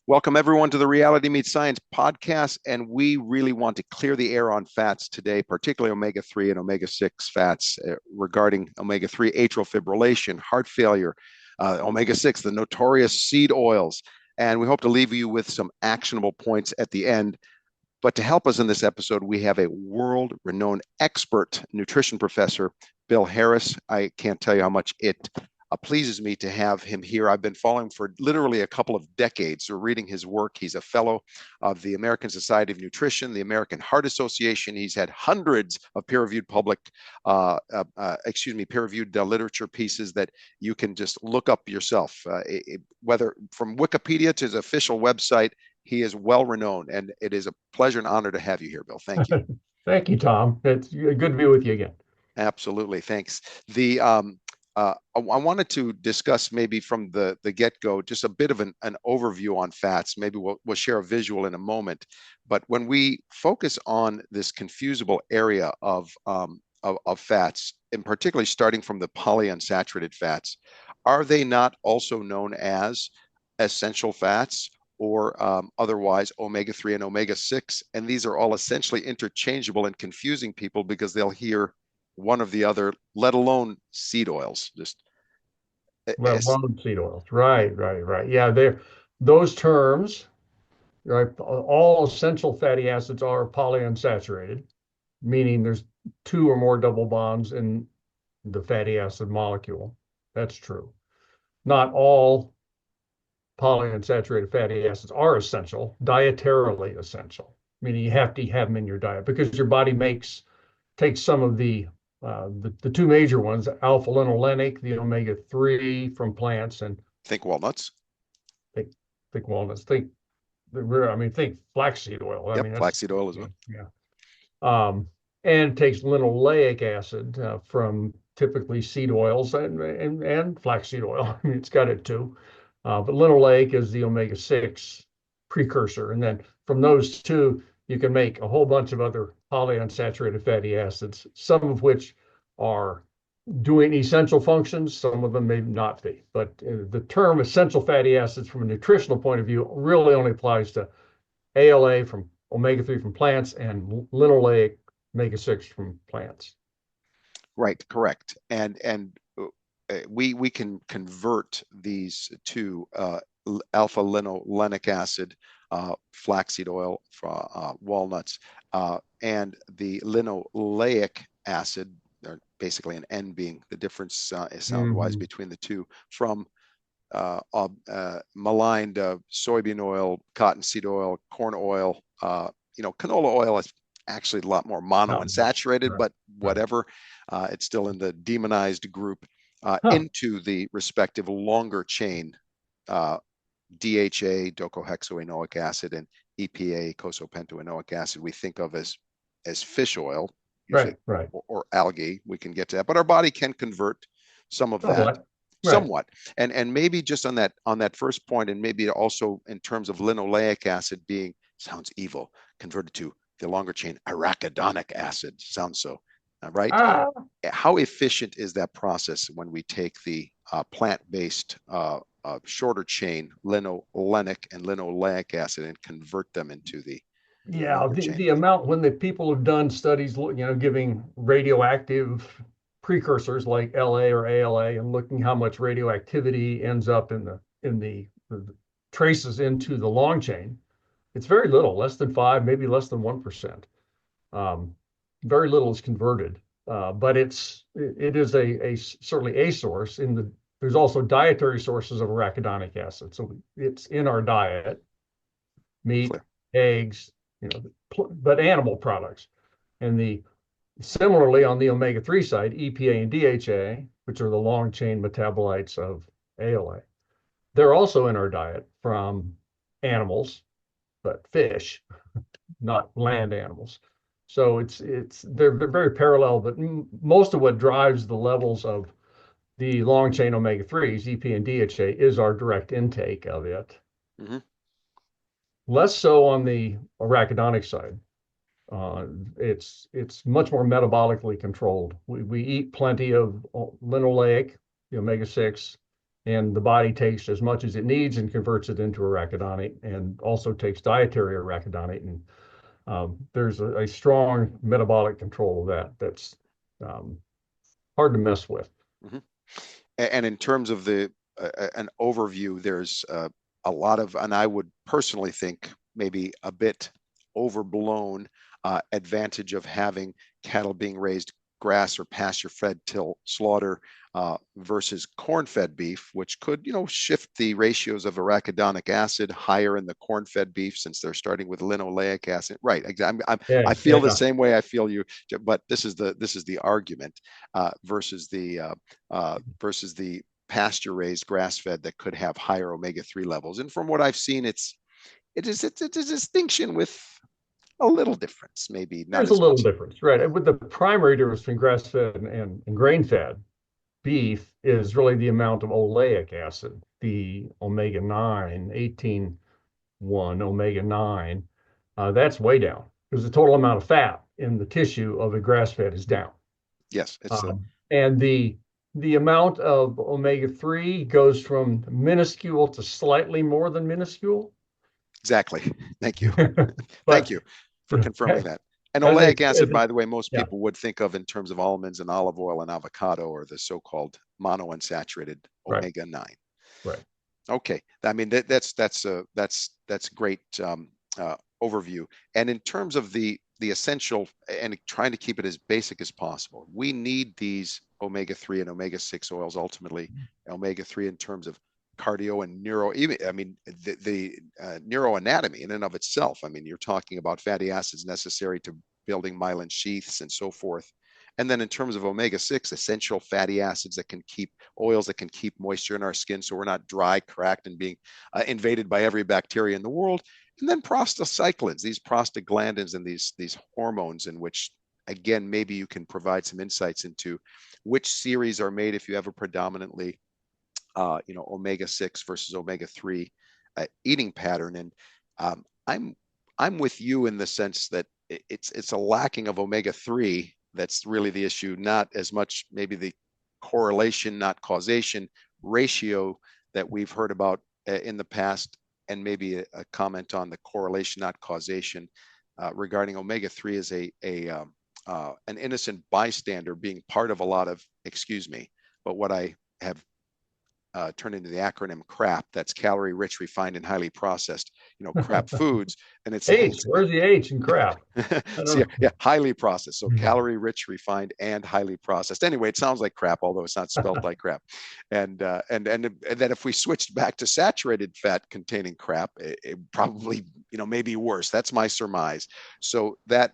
Welcome, everyone, to the Reality Meets Science podcast. And we really want to clear the air on fats today, particularly omega-3 and omega-6 fats regarding omega-3 atrial fibrillation, heart failure, omega-6, the notorious seed oils. And we hope to leave you with some actionable points at the end. But to help us in this episode, we have a world-renowned expert nutrition professor, Bill Harris. I can't tell you how much it pleases me to have him here. I've been following for literally a couple of decades, or reading his work. He's a fellow of the American Society of Nutrition, the American Heart Association. He's had hundreds of peer-reviewed peer-reviewed literature pieces that you can just look up yourself. Whether from Wikipedia to his official website, he is well-renowned, and it is a pleasure and honor to have you here, Bill. Thank you. Thank you, Tom. It's good to be with you again. Absolutely. Thanks. I wanted to discuss maybe from the get-go just a bit of an overview on fats. Maybe we'll share a visual in a moment. But when we focus on this confusable area of fats, and particularly starting from the polyunsaturated fats, are they not also known as essential fats or otherwise omega-3 and omega-6? And these are all essentially interchangeable and confusing people because they'll hear one of the other, let alone seed oils. Let alone seed oils. Right. Yeah, those terms, right? All essential fatty acids are polyunsaturated, meaning there's two or more double bonds in the fatty acid molecule. That's true. Not all polyunsaturated fatty acids are essential, dietarily essential, meaning you have to have them in your diet because your body takes some of the two major ones, alpha linolenic, the omega-3 from plants, and think walnuts. Think walnuts. Think flaxseed oil. Yep, flaxseed oil as well. Yeah. And it takes linoleic acid from typically seed oils and flaxseed oil. I mean, it's got it too. But linoleic is the omega-6 precursor. And then from those two, you can make a whole bunch of other polyunsaturated fatty acids, some of which are doing essential functions, some of them may not be. But the term essential fatty acids from a nutritional point of view really only applies to ALA from omega-3 from plants and linoleic omega-6 from plants. Right, correct. And we can convert these to alpha linolenic acid, flaxseed oil, walnuts, and the linoleic acid, or basically an N being the difference sound-wise between the two, from maligned soybean oil, cottonseed oil, corn oil. Canola oil is actually a lot more monounsaturated, but whatever. It's still in the demonized group. Into the respective longer chain DHA, docosahexaenoic acid, and EPA, cosopentoenoic acid, we think of as fish oil, right. Or algae. We can get to that, but our body can convert some of that, somewhat. And maybe just on that first point, and maybe also in terms of linoleic acid being, sounds evil, converted to the longer chain arachidonic acid. Sounds so. Right? How efficient is that process when we take the plant-based shorter chain linolenic and linoleic acid and convert them into the the amount when the people have done studies, giving radioactive precursors like LA or ALA and looking how much radioactivity ends up in the traces into the long chain, it's very little, less than 5, maybe less than 1%. Very little is converted, but it is certainly a source. There's also dietary sources of arachidonic acid, so it's in our diet, meat, eggs, but animal products. And similarly on the omega-3 side, EPA and DHA, which are the long chain metabolites of ALA, they're also in our diet from animals, but fish, not land animals. So they're very parallel, but most of what drives the levels of the long chain omega-3s, EPA and DHA, is our direct intake of it. Mm-hmm. Less so on the arachidonic side. It's much more metabolically controlled. We eat plenty of linoleic, the omega-6, and the body takes as much as it needs and converts it into arachidonate, and also takes dietary arachidonate. And there's a strong metabolic control of that that's hard to mess with. Mm-hmm. And in terms of the an overview, there's a lot of, and I would personally think maybe a bit overblown advantage of having cattle being raised grass or pasture fed till slaughter versus corn-fed beef, which could, you know, shift the ratios of arachidonic acid higher in the corn-fed beef since they're starting with linoleic acid. Right. I feel the same way I feel you, but this is the argument versus the pasture-raised grass-fed that could have higher omega-3 levels. And from what I've seen, it's a distinction with a little difference, maybe not. There's a little difference, right? With the primary difference between grass-fed and grain-fed beef is really the amount of oleic acid, the omega-9, 18-1 omega-9. That's way down because the total amount of fat in the tissue of a grass-fed is down. Yes, it's and the amount of omega-3 goes from minuscule to slightly more than minuscule. Exactly. Thank you. Thank you for confirming that. And oleic acid, by the way, most people would think of in terms of almonds and olive oil and avocado, or the so-called monounsaturated omega-9. Right. Okay. I mean, that's great overview. And in terms of the essential, and trying to keep it as basic as possible, we need these omega-3 and omega-6 oils, ultimately omega-3 in terms of cardio and neuro, even, I mean, the neuroanatomy in and of itself. I mean, you're talking about fatty acids necessary to building myelin sheaths and so forth. And then in terms of omega-6, essential fatty acids that can keep, oils that can keep moisture in our skin so we're not dry, cracked, and being invaded by every bacteria in the world. And then prostacyclins, these prostaglandins and these hormones, in which, again, maybe you can provide some insights into which series are made if you have a predominantly omega-6 versus omega-3 eating pattern. And I'm with you in the sense that it's a lacking of omega-3 that's really the issue, not as much maybe the correlation, not causation ratio that we've heard about in the past, and maybe a comment on the correlation, not causation, regarding omega-3 as an innocent bystander being part of a lot of, excuse me, but what I have turned into the acronym CRAP. That's calorie rich, refined, and highly processed, crap foods. And it's where's the H in crap? So, yeah, highly processed. So calorie rich, refined, and highly processed. Anyway, it sounds like crap, although it's not spelled like crap. And then if we switched back to saturated fat containing crap, it probably, maybe worse. That's my surmise. So that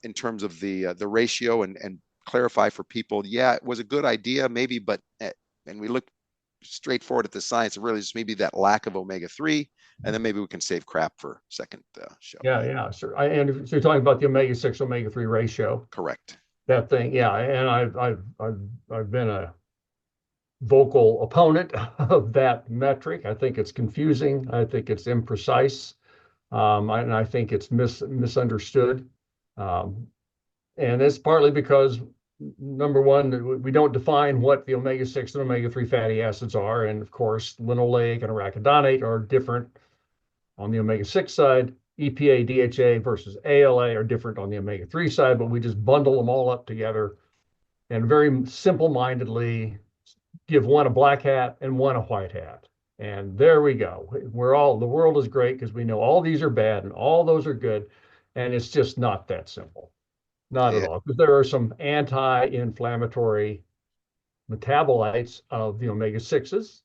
in terms of the ratio and clarify for people, yeah, it was a good idea, maybe, but and we look straightforward at the science, it really is maybe that lack of omega-3, and then maybe we can save crap for second show. Yeah, sure. And so you're talking about the omega-6 omega-3 ratio. Correct. That thing, yeah. And I've been a vocal opponent of that metric. I think it's confusing. I think it's imprecise, and I think it's misunderstood. And it's partly because, number one, we don't define what the omega-6 and omega-3 fatty acids are. And of course, linoleic and arachidonate are different on the omega-6 side. EPA, DHA versus ALA are different on the omega-3 side, but we just bundle them all up together and very simple-mindedly give one a black hat and one a white hat. And there we go. The world is great because we know all these are bad and all those are good. And it's just not that simple. Not at all, because there are some anti-inflammatory metabolites of the omega-6s,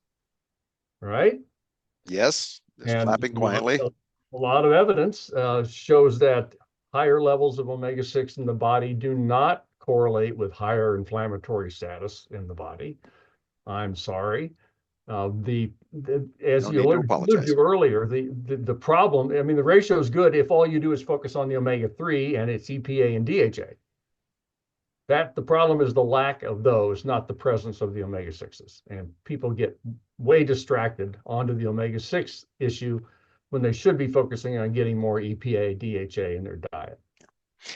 right? Yes, just flapping quietly. A lot of evidence shows that higher levels of omega-6 in the body do not correlate with higher inflammatory status in the body. I'm sorry. As you alluded to earlier, the problem, I mean, the ratio is good if all you do is focus on the omega-3 and its EPA and DHA. The problem is the lack of those, not the presence of the omega-6s. And people get way distracted onto the omega-6 issue when they should be focusing on getting more EPA, DHA in their diet.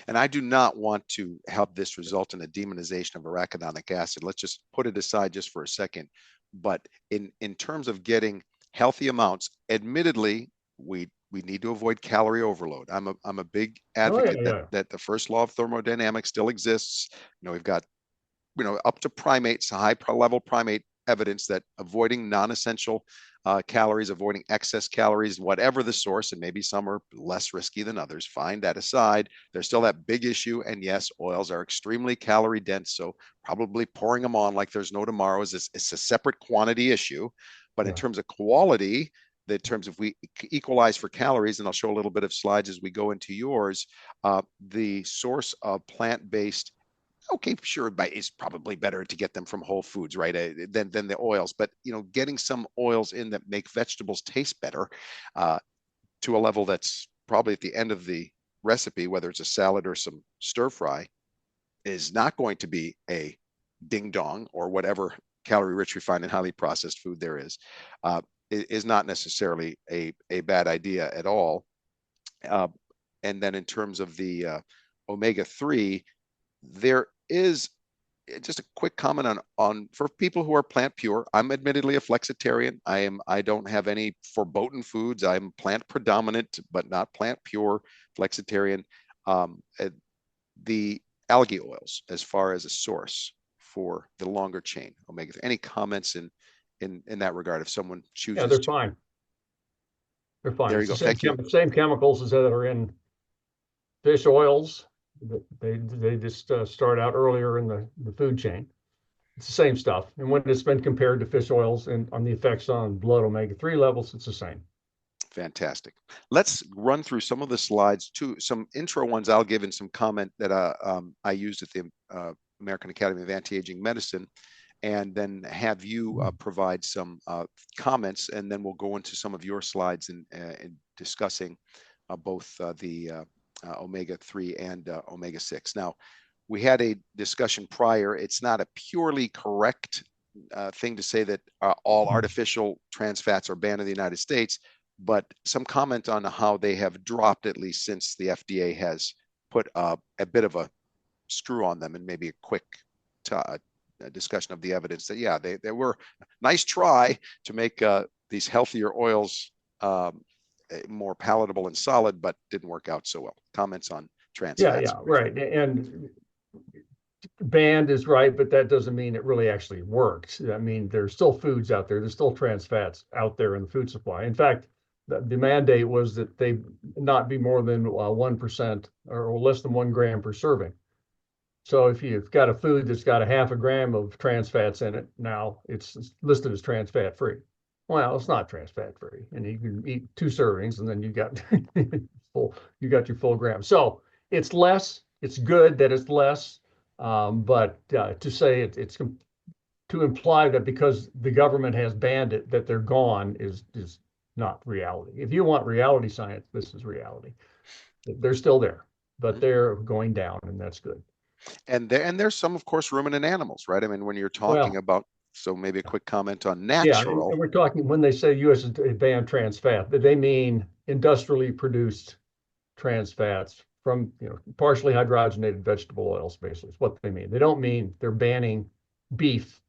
And I do not want to have this result in a demonization of arachidonic acid. Let's just put it aside just for a second. But in terms of getting healthy amounts, admittedly, we need to avoid calorie overload. I'm a big advocate that the first law of thermodynamics still exists. We've got up to primates, high level primate evidence that avoiding non-essential calories, avoiding excess calories, whatever the source, and maybe some are less risky than others, fine, that aside, there's still that big issue. And yes, oils are extremely calorie dense. So probably pouring them on like there's no tomorrow it's a separate quantity issue. But in terms of quality, in terms of we equalize for calories, and I'll show a little bit of slides as we go into yours, the source of plant-based, okay, sure, but it's probably better to get them from whole foods, right, than the oils. But getting some oils in that make vegetables taste better to a level that's probably at the end of the recipe, whether it's a salad or some stir fry, is not going to be a ding dong or whatever calorie rich, refined, and highly processed food there is not necessarily a bad idea at all. And then in terms of the omega-3, there is just a quick comment on for people who are plant pure. I'm admittedly a flexitarian. I don't have any verboten foods. I'm plant predominant, but not plant pure, flexitarian. The algae oils, as far as a source for the longer chain omega-3. Any comments in that regard if someone chooses? Yeah, they're fine. They're fine. There you go. Thank you. Same chemicals as that are in fish oils. They just start out earlier in the food chain. It's the same stuff. And when it's been compared to fish oils and on the effects on blood omega-3 levels, it's the same. Fantastic. Let's run through some of the slides, too. Some intro ones I'll give and some comment that I used at the American Academy of Anti-Aging Medicine, and then have you provide some comments, and then we'll go into some of your slides in discussing both the omega-3 and omega-6. Now, we had a discussion prior. It's not a purely correct thing to say that all artificial trans fats are banned in the United States, but some comment on how they have dropped, at least since the FDA has put a bit of a screw on them, and maybe a quick discussion of the evidence that, yeah, they were nice try to make these healthier oils more palatable and solid, but didn't work out so well. Comments on trans fats? Yeah, right. And banned is right, but that doesn't mean it really actually works. I mean, there's still foods out there. There's still trans fats out there in the food supply. In fact, the mandate was that they not be more than 1% or less than 1 gram per serving. So if you've got a food that's got a 0.5 gram of trans fats in it, now it's listed as trans fat free. Well, it's not trans fat free, and you can eat 2 servings, and then you got your full gram. So it's less. It's good that it's less, but to say it's to imply that because the government has banned it that they're gone is not reality. If you want reality science, this is reality. They're still there, but they're going down, and that's good. And there's some, of course, ruminant animals, right? I mean, when you're talking about, so maybe a quick comment on natural. Yeah, and we're talking, when they say U.S. has banned trans fat, they mean industrially produced trans fats from partially hydrogenated vegetable oils, basically, is what they mean. They don't mean they're banning beef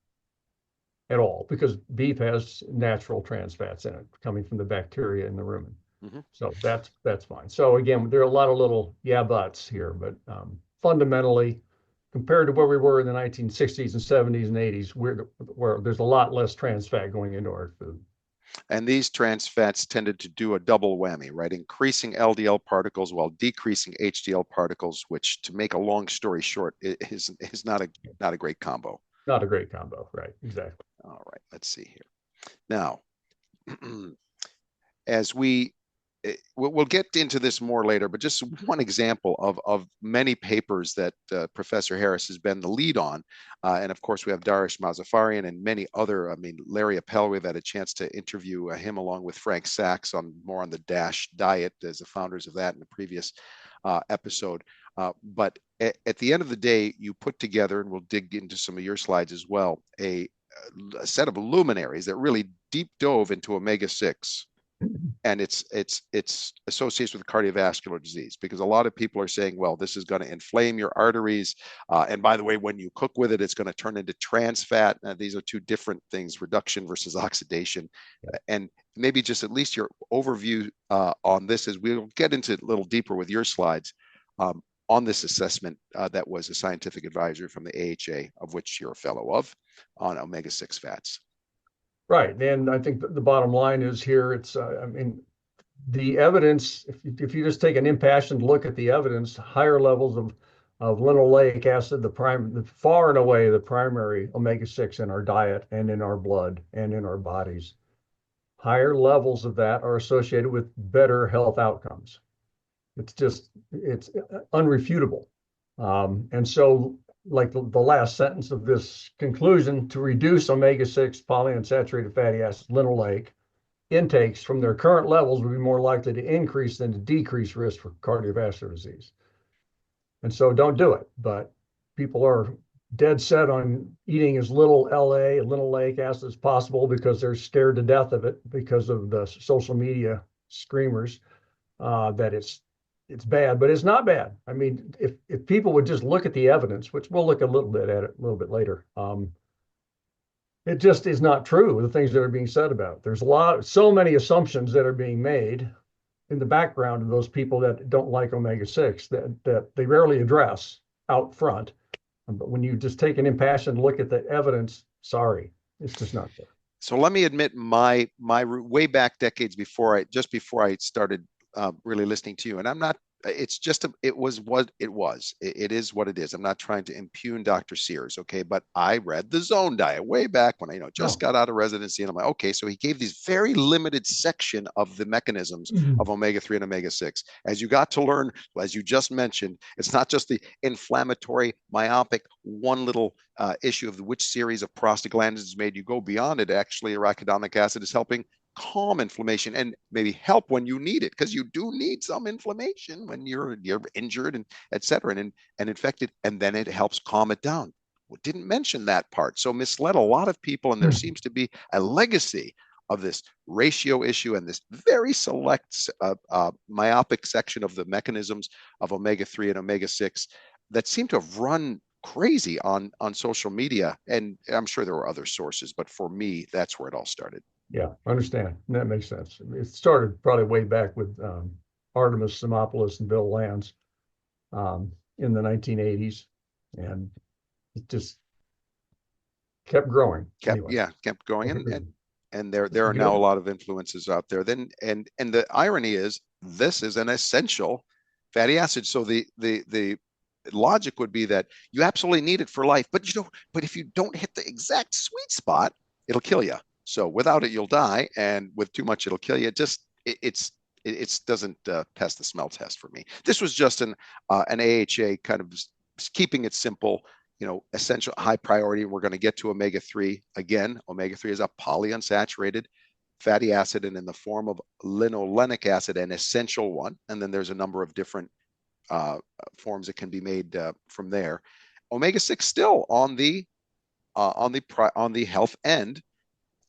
at all, because beef has natural trans fats in it coming from the bacteria in the rumen. So that's fine. So again, there are a lot of little buts here, but fundamentally, compared to where we were in the 1960s and 70s and 80s, where there's a lot less trans fat going into our food. And these trans fats tended to do a double whammy, right? Increasing LDL particles while decreasing HDL particles, which, to make a long story short, is not a great combo. Not a great combo, right? Exactly. All right, let's see here. Now, as we'll get into this more later, but just one example of many papers that Professor Harris has been the lead on. And of course, we have Darish Mazafarian and many other, Larry Appel, we've had a chance to interview him along with Frank Sachs more on the DASH diet as the founders of that in the previous episode. But at the end of the day, you put together, and we'll dig into some of your slides as well, a set of luminaries that really deep dove into omega-6 and it's associated with cardiovascular disease, because a lot of people are saying, well, this is going to inflame your arteries, and by the way, when you cook with it, it's going to turn into trans fat. These are two different things: reduction versus oxidation. And maybe just at least your overview on this, as we'll get into a little deeper with your slides, on this assessment that was a scientific advisory from the AHA, of which you're a fellow of, on omega-6 fats. Right. And I think the bottom line is here, it's, I mean, the evidence, if you just take an impassioned look at the evidence, higher levels of linoleic acid, the far and away the primary omega-6 in our diet and in our blood and in our bodies, higher levels of that are associated with better health outcomes. It's unrefutable. And so, like the last sentence of this conclusion, to reduce omega-6 polyunsaturated fatty acids, linoleic, intakes from their current levels would be more likely to increase than to decrease risk for cardiovascular disease. And so don't do it. But people are dead set on eating as little LA, linoleic acid as possible because they're scared to death of it because of the social media screamers that it's bad, but it's not bad. I mean, if people would just look at the evidence, which we'll look a little bit at it a little bit later, it just is not true, the things that are being said about it. There's so many assumptions that are being made in the background of those people that don't like omega-6 that they rarely address out front. But when you just take an impassioned look at the evidence, sorry, it's just not there. So let me admit my way back decades before I started really listening to you, and I'm not. It's just it was what it was. It is what it is. I'm not trying to impugn Dr. Sears, okay? But I read the Zone Diet way back when I just got out of residency, and I'm like, okay, so he gave these very limited section of the mechanisms of omega-3 and omega-6. As you got to learn, as you just mentioned, it's not just the inflammatory, myopic, one little issue of which series of prostaglandins is made. You go beyond it. Actually, arachidonic acid is helping calm inflammation and maybe help when you need it, because you do need some inflammation when you're injured and etc. and infected, and then it helps calm it down. We didn't mention that part, so misled a lot of people, and there seems to be a legacy of this ratio issue and this very select myopic section of the mechanisms of omega-3 and omega-6 that seem to have run crazy on social media. And I'm sure there were other sources, but for me, that's where it all started. Yeah, I understand. That makes sense. It started probably way back with Artemis Simopoulos and Bill Lance in the 1980s, and it just kept growing. Kept going, and there are now a lot of influences out there. Then and the irony is, this is an essential fatty acid. So the logic would be that you absolutely need it for life, but if you don't hit the exact sweet spot, it'll kill you. So without it, you'll die, and with too much, it'll kill you. It doesn't pass the smell test for me. This was just an AHA kind of keeping it simple, essential, high priority. We're going to get to omega-3 again. Omega-3 is a polyunsaturated fatty acid, and in the form of linoleic acid, an essential one. And then there's a number of different forms that can be made from there. Omega-6 still on the health end.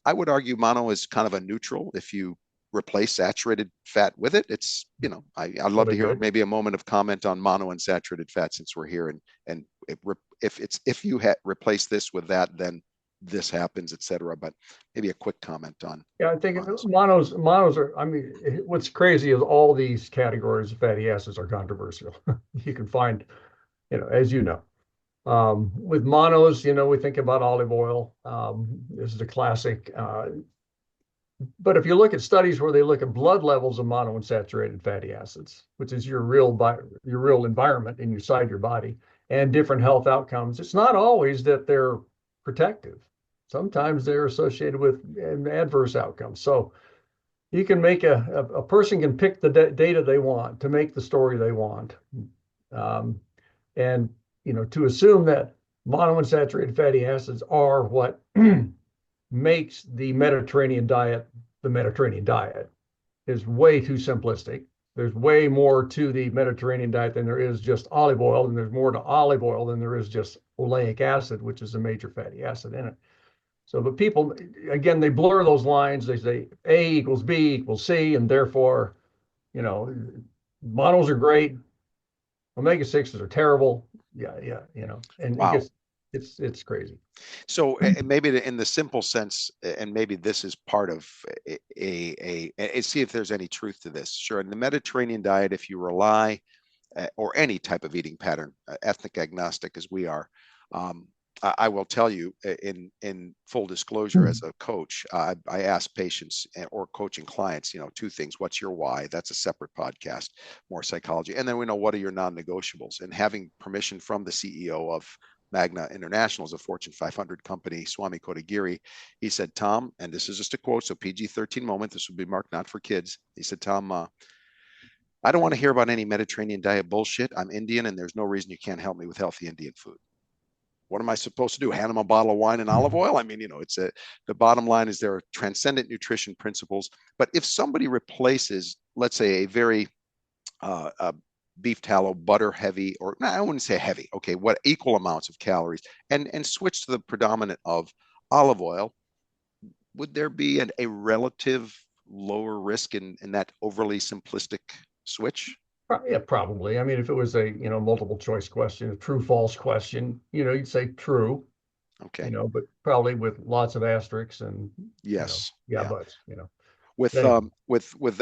I would argue mono is kind of a neutral. If you replace saturated fat with it, it's, I'd love to hear maybe a moment of comment on mono and saturated fat, since we're here, and if you replace this with that, then this happens, etc. But maybe a quick comment on. Yeah, I think monos are. I mean, what's crazy is all these categories of fatty acids are controversial. You can find, as you know. With monos, we think about olive oil. This is a classic. But if you look at studies where they look at blood levels of monounsaturated fatty acids, which is your real environment inside your body, and different health outcomes, it's not always that they're protective. Sometimes they're associated with adverse outcomes. So you can make a person can pick the data they want to make the story they want. And to assume that monounsaturated fatty acids are what makes the Mediterranean diet the Mediterranean diet is way too simplistic. There's way more to the Mediterranean diet than there is just olive oil, and there's more to olive oil than there is just oleic acid, which is a major fatty acid in it. So, but people, again, they blur those lines. They say A equals B equals C, and therefore, you know, monos are great, omega-6s are terrible. Yeah, and it Wow. gets, it's crazy. So maybe in the simple sense, and maybe this is part of see if there's any truth to this. Sure, in the Mediterranean diet, if you rely, or any type of eating pattern, ethnic agnostic as we are, I will tell you in full disclosure as a coach, I ask patients or coaching clients, two things. What's your why? That's a separate podcast, more psychology. And then we know what are your non-negotiables. And having permission from the CEO of Magna International is a Fortune 500 company, Swami Kotagiri. He said, Tom, and this is just a quote, so PG-13 moment, this would be marked not for kids. He said, Tom, I don't want to hear about any Mediterranean diet bullshit. I'm Indian, and there's no reason you can't help me with healthy Indian food. What am I supposed to do? Hand them a bottle of wine and olive oil? I mean, the bottom line is there are transcendent nutrition principles. But if somebody replaces, let's say, a very beef tallow, butter heavy, or no, I wouldn't say heavy, okay, what equal amounts of calories, and switch to the predominant of olive oil, would there be a relative lower risk in that overly simplistic switch? Yeah, probably. I mean, if it was a, multiple choice question, a true false question, you'd say true, Okay. but probably with lots of asterisks and, Yes. yeah, Yeah. buts, With Anyway, with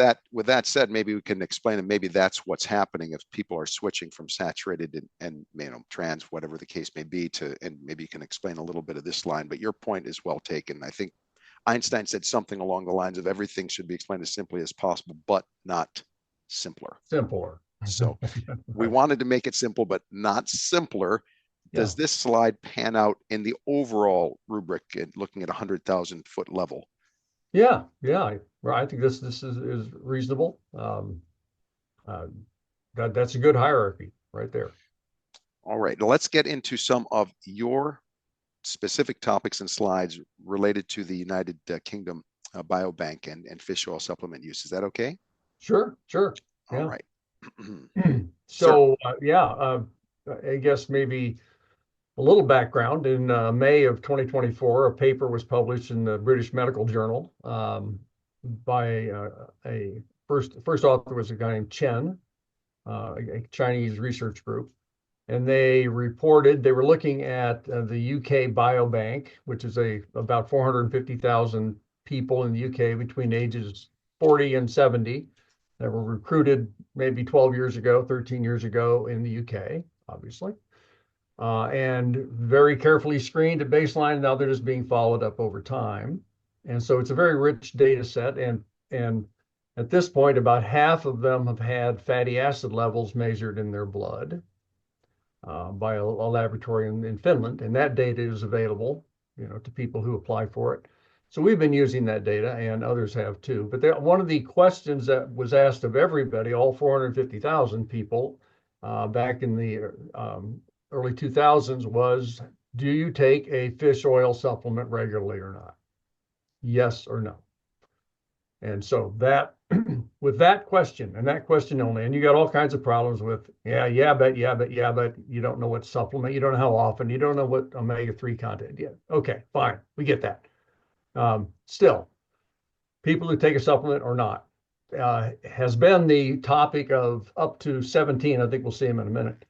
that said, maybe we can explain, and maybe that's what's happening if people are switching from saturated and trans, whatever the case may be, and maybe you can explain a little bit of this line. But your point is well taken. I think Einstein said something along the lines of everything should be explained as simply as possible, but not simpler. simpler. So we Right. wanted to make it simple, but not simpler. Yeah. Does this slide pan out in the overall rubric looking at 100,000 foot level? Yeah. Yeah. I think this is reasonable. Uh, that's a good hierarchy right there. All right, now let's get into some of your specific topics and slides related to the United Kingdom Biobank and fish oil supplement use. Is that okay? Sure. All Yeah. right. Sir. So, I guess maybe a little background. In May of 2024, a paper was published in the British Medical Journal by a first author was a guy named Chen, a Chinese research group. And they reported they were looking at the UK Biobank, which is about 450,000 people in the UK between ages 40 and 70 that were recruited maybe 12 years ago, 13 years ago in the UK, obviously, and very carefully screened at baseline. Now they're just being followed up over time. And so it's a very rich data set. And at this point, about half of them have had fatty acid levels measured in their blood by a laboratory in Finland, and that data is available, to people who apply for it. So we've been using that data, and others have too. But one of the questions that was asked of everybody, all 450,000 people, back in the early 2000s, was, do you take a fish oil supplement regularly or not? Yes or no? And so that, with that question and that question only, and you got all kinds of problems with, but you don't know what supplement, you don't know how often, you don't know what omega-3 content yet. Okay, fine, we get that. Still, people who take a supplement or not has been the topic of up to 17, I think we'll see them in a minute,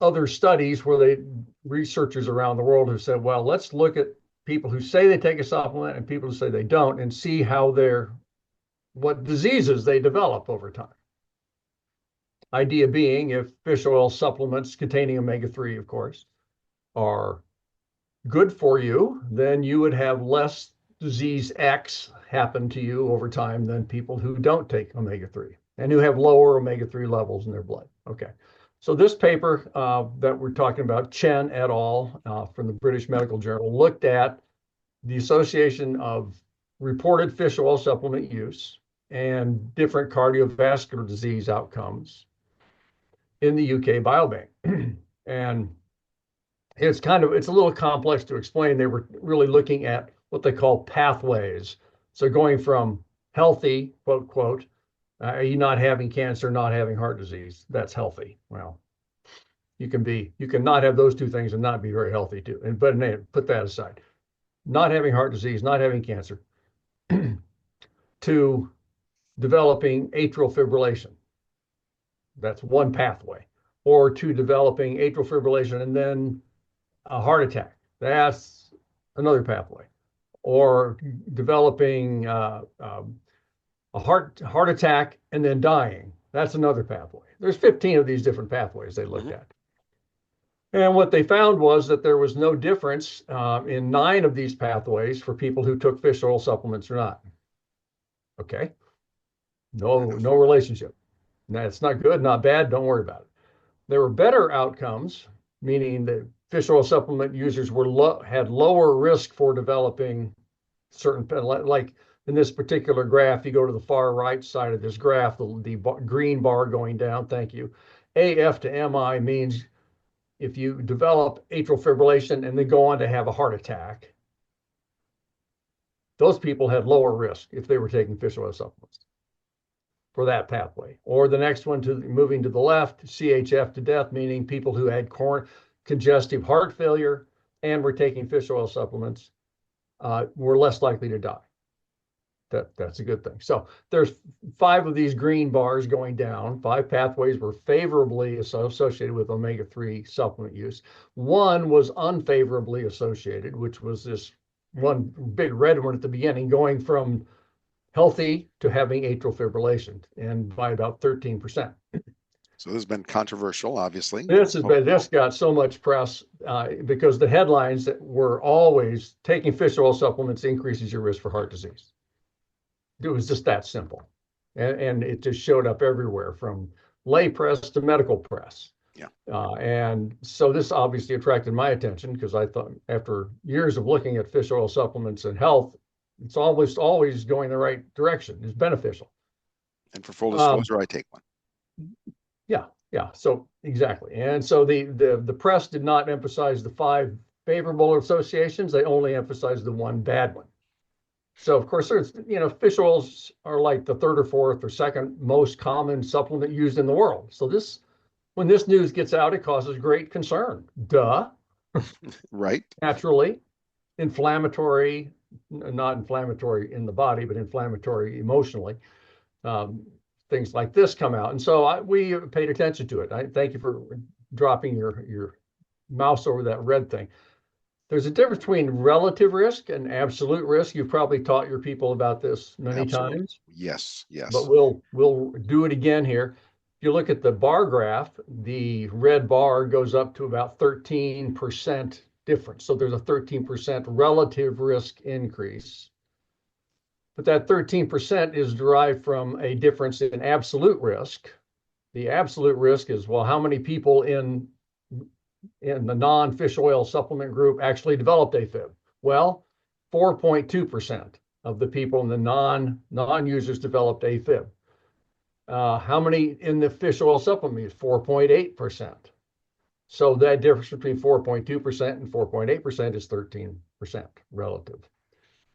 other studies where researchers around the world have said, well, let's look at people who say they take a supplement and people who say they don't, and see what diseases they develop over time. Idea being, if fish oil supplements containing omega-3, of course, are good for you, then you would have less disease X happen to you over time than people who don't take omega-3 and who have lower omega-3 levels in their blood. Okay. So this paper that we're talking about, Chen et al. From the British Medical Journal, looked at the association of reported fish oil supplement use and different cardiovascular disease outcomes in the UK Biobank. And it's a little complex to explain. They were really looking at what they call pathways. So going from healthy, quote, are you not having cancer, not having heart disease? That's healthy. Well, you can not have those two things and not be very healthy too. But put that aside. not having heart disease, not having cancer, to developing atrial fibrillation. That's one pathway. Or to developing atrial fibrillation and then a heart attack. That's another pathway. Or developing a heart attack and then dying. That's another pathway. There's 15 of these different pathways they looked at. And what they found was that there was no difference in 9 of these pathways for people who took fish oil supplements or not. Okay. No relationship. That's not good, not bad. Don't worry about it. There were better outcomes, meaning that fish oil supplement users had lower risk for developing certain, like in this particular graph, you go to the far right side of this graph, the green bar going down, thank you. AF to MI means if you develop atrial fibrillation and then go on to have a heart attack, those people had lower risk if they were taking fish oil supplements for that pathway. Or the next one, moving to the left, CHF to death, meaning people who had congestive heart failure and were taking fish oil supplements were less likely to die. That's a good thing. So there's 5 of these green bars going down. 5 pathways were favorably associated with omega-3 supplement use. 1 was unfavorably associated, which was this one big red one at the beginning, going from healthy to having atrial fibrillation, and by about 13%. So this has been controversial, obviously. This got so much press because the headlines that were always taking fish oil supplements increases your risk for heart disease. It was just that simple. And it just showed up everywhere from lay press to medical press. Yeah. And so this obviously attracted my attention because I thought after years of looking at fish oil supplements and health, it's almost always going the right direction. It's beneficial. And for full disclosure, I take one. Yeah. So exactly. And so the press did not emphasize the 5 favorable associations. They only emphasized the 1 bad one. So of course, there's, fish oils are like the 3rd or 4th or 2nd most common supplement used in the world. So when this news gets out, it causes great concern. Duh. Right. Naturally, inflammatory, not inflammatory in the body, but inflammatory emotionally. Things like this come out. And so we paid attention to it. I thank you for dropping your mouse over that red thing. There's a difference between relative risk and absolute risk. You've probably taught your people about this many times. Yes. But we'll do it again here. If you look at the bar graph, the red bar goes up to about 13% difference. So there's a 13% relative risk increase. But that 13% is derived from a difference in absolute risk. The absolute risk is, well, how many people in the non-fish oil supplement group actually developed AFib? Well, 4.2% of the people in the non-users developed AFib. How many in the fish oil supplement? 4.8%. So that difference between 4.2% and 4.8% is 13% relative.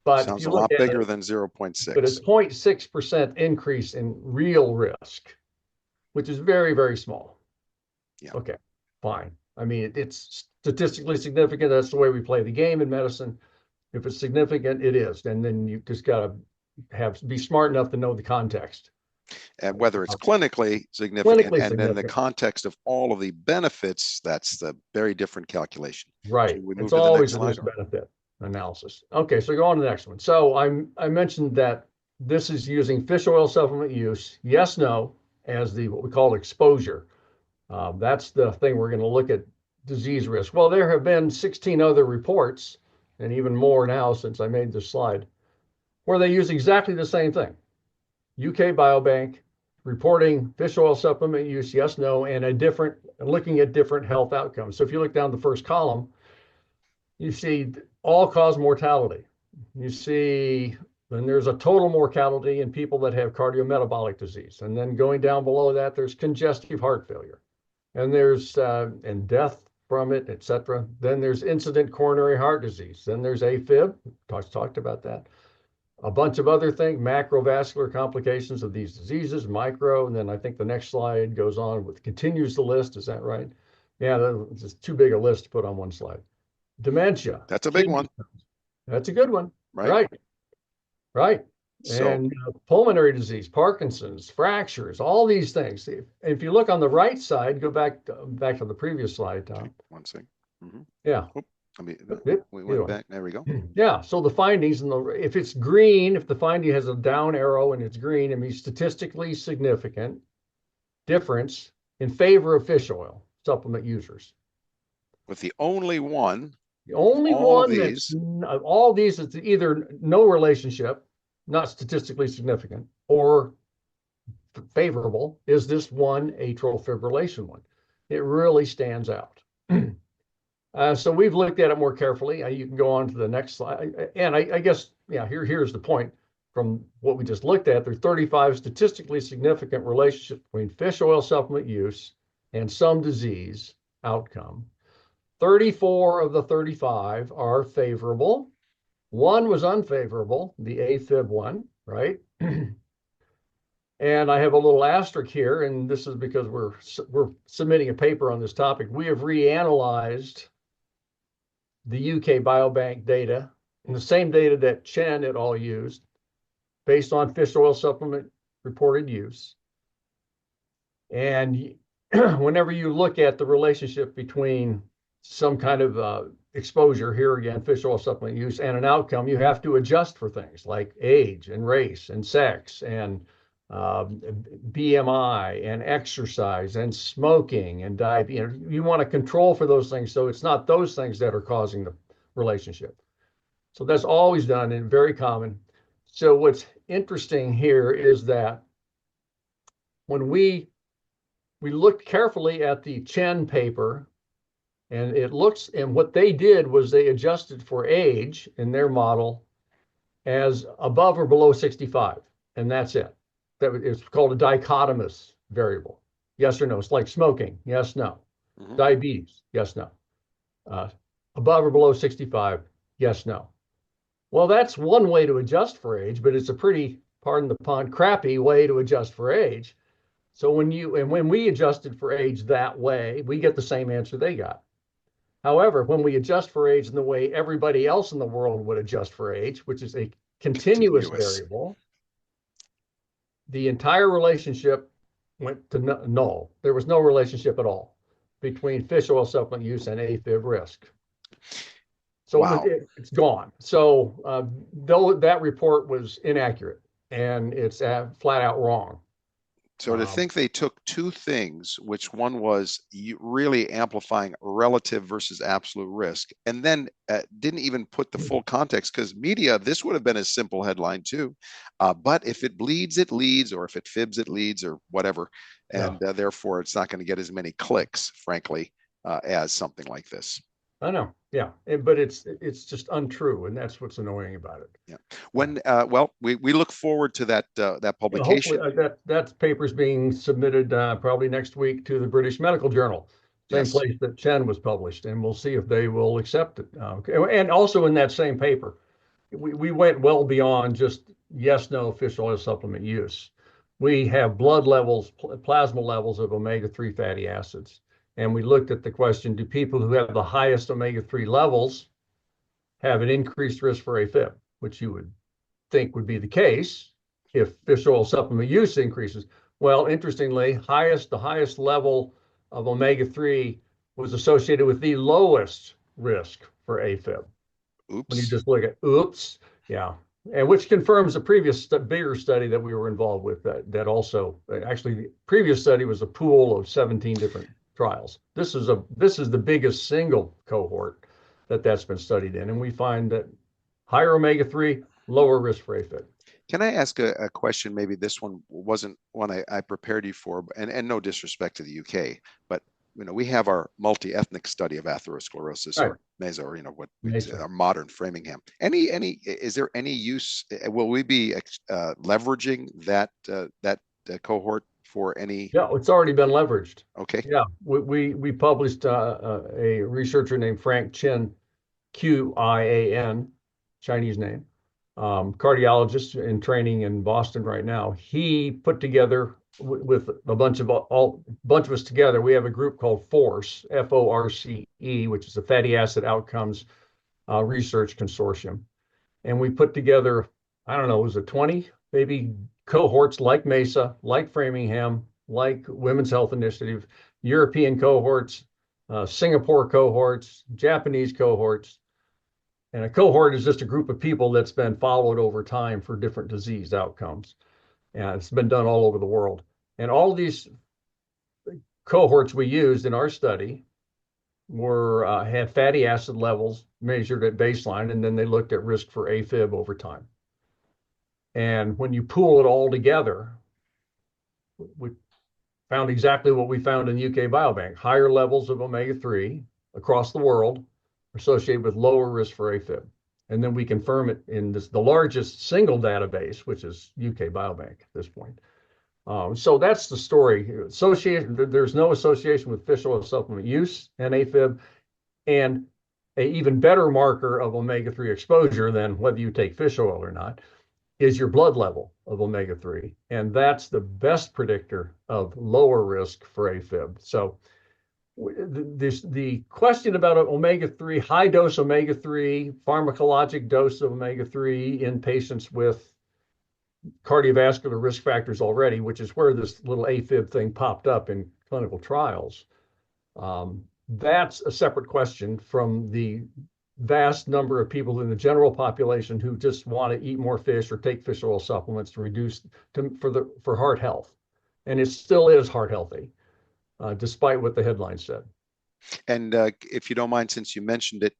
But sounds a lot bigger than 0.6. But it's 0.6% increase in real risk, which is very, very small. Yeah. Okay, fine. I mean, it's statistically significant. That's the way we play the game in medicine. If it's significant, it is. And then you just got to be smart enough to know the context. And whether it's clinically significant and then the context of all of the benefits, that's the very different calculation. Right. It's always a risk-benefit analysis. Okay, so go on to the next one. So I mentioned that this is using fish oil supplement use, yes, no, as what we call exposure. That's the thing we're going to look at disease risk. Well, there have been 16 other reports, and even more now since I made this slide, where they use exactly the same thing. UK Biobank reporting fish oil supplement use, yes, no, and looking at different health outcomes. So if you look down the first column, you see all-cause mortality. You see, then there's a total mortality in people that have cardiometabolic disease. And then going down below that, there's congestive heart failure. And there's and death from it, et cetera. Then there's incident coronary heart disease. Then there's AFib, talked about that. A bunch of other things, macrovascular complications of these diseases, micro, and then I think the next slide goes on continues the list, is that right? Yeah, it's too big a list to put on one slide. Dementia. That's a big one. That's a good one. right? Right. Right. So And pulmonary disease, Parkinson's, fractures, all these things. If you look on the right side, go back to the previous slide, okay, Tom. one second. Mm-hmm. Yeah. Oop, I mean, we Either went way. back. There we go. Yeah. So the findings in the if it's green, if the finding has a down arrow and it's green, it means statistically significant difference in favor of fish oil supplement users. With the only one The of only all of one that's these, of all these that's either no relationship, not statistically significant, or favorable is this one atrial fibrillation one. It really stands out. So we've looked at it more carefully. You can go on to the next slide. And I guess, yeah, here's the point from what we just looked at. There are 35 statistically significant relationships between fish oil supplement use and some disease outcome. 34 of the 35 are favorable. One was unfavorable, the AFib one, right? And I have a little asterisk here, and this is because we're submitting a paper on this topic. We have reanalyzed the UK Biobank data, and the same data that Chen et al. Used, based on fish oil supplement reported use. And whenever you look at the relationship between some kind of exposure, here again, fish oil supplement use, and an outcome, you have to adjust for things like age and race and sex and BMI and exercise and smoking and diabetes. You want to control for those things, so it's not those things that are causing the relationship. So that's always done and very common. So what's interesting here is that when we looked carefully at the Chen paper, and what they did was they adjusted for age in their model as above or below 65, and that's it. It's called a dichotomous variable. Yes or no. It's like smoking. Yes, no. Mm-hmm. Diabetes. Yes, no. Above or below 65. Yes, no. Well, that's one way to adjust for age, but it's a pretty, pardon the pun, crappy way to adjust for age. So when we adjusted for age that way, we get the same answer they got. However, when we adjust for age in the way everybody else in the world would adjust for age, which is a continuous variable, the entire relationship went to null. There was no relationship at all between fish oil supplement use and AFib risk. So wow. It's gone. So though that report was inaccurate and it's flat out wrong. So to think they took two things, which one was really amplifying relative versus absolute risk, and then didn't even put the full context, because media, this would have been a simple headline too. But if it bleeds, it leads, or if it fibs, it leads, or whatever. And therefore, it's not going to get as many clicks, frankly, as something like this. I know. Yeah. But it's just untrue. And that's what's annoying about it. Yeah. When, well, we look forward to that publication. Hopefully that paper's being submitted probably next week to the British Medical Journal, same place that Chen was published, and we'll see if they will accept it. And also in that same paper, we went well beyond just yes, no fish oil supplement use. We have blood levels, plasma levels of omega-3 fatty acids. And we looked at the question, do people who have the highest omega-3 levels have an increased risk for AFib, which you would think would be the case if fish oil supplement use increases. Well, interestingly, the highest level of omega-3 was associated with the lowest risk for AFib. Oops. When you just look at, yeah. And which confirms a previous bigger study that we were involved with that also, actually the previous study was a pool of 17 different trials. This is the biggest single cohort that's been studied in, and we find that higher omega-3, lower risk for AFib. Can I ask a question? Maybe this one wasn't one I prepared you for, and no disrespect to the UK, but we have our multi-ethnic study of atherosclerosis, right, or MESA, or what our modern Framingham. Is there any use? Will we be leveraging that cohort for any? Yeah, it's already been leveraged. Okay. Yeah, we published a researcher named Frank Chen, Qian, Chinese name, cardiologist in training in Boston right now. He put together with a bunch of us together. We have a group called FORCE, FORCE, which is a fatty acid outcomes research consortium. And we put together, I don't know, was it 20 maybe cohorts like MESA, like Framingham, like Women's Health Initiative, European cohorts, Singapore cohorts, Japanese cohorts. And a cohort is just a group of people that's been followed over time for different disease outcomes. And it's been done all over the world. And all of these cohorts we used in our study were had fatty acid levels measured at baseline, and then they looked at risk for AFib over time. And when you pool it all together, we found exactly what we found in the UK Biobank: higher levels of omega-3 across the world associated with lower risk for AFib. And then we confirm it in the largest single database, which is UK Biobank at this point. So that's the story. There's no association with fish oil supplement use and AFib, and an even better marker of omega-3 exposure than whether you take fish oil or not is your blood level of omega-3. And that's the best predictor of lower risk for AFib. So the question about omega-3, high dose omega-3, pharmacologic dose of omega-3 in patients with cardiovascular risk factors already, which is where this little AFib thing popped up in clinical trials. That's a separate question from the vast number of people in the general population who just want to eat more fish or take fish oil supplements to reduce for heart health. And it still is heart healthy, despite what the headline said. And if you don't mind, since you mentioned it,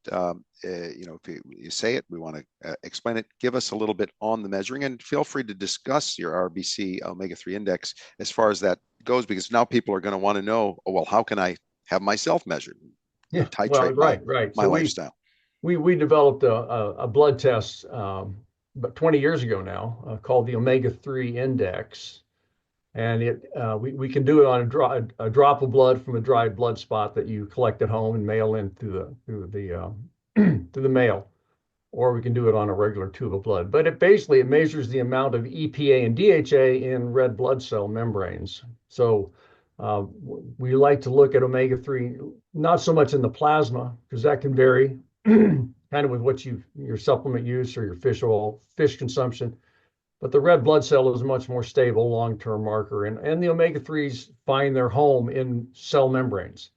if you say it, we want to explain it. Give us a little bit on the measuring, and feel free to discuss your RBC omega-3 index as far as that goes, because now people are going to want to know, oh, well, how can I have myself measured? Yeah, titrate right. My So lifestyle. We developed a blood test about 20 years ago now called the omega-3 index. And we can do it on a drop of blood from a dried blood spot that you collect at home and mail in through the mail, or we can do it on a regular tube of blood. But it measures the amount of EPA and DHA in red blood cell membranes. So we like to look at omega-3 not so much in the plasma, because that can vary kind of with what your supplement use or your fish consumption. But the red blood cell is a much more stable long-term marker, and the omega-3s find their home in cell membranes.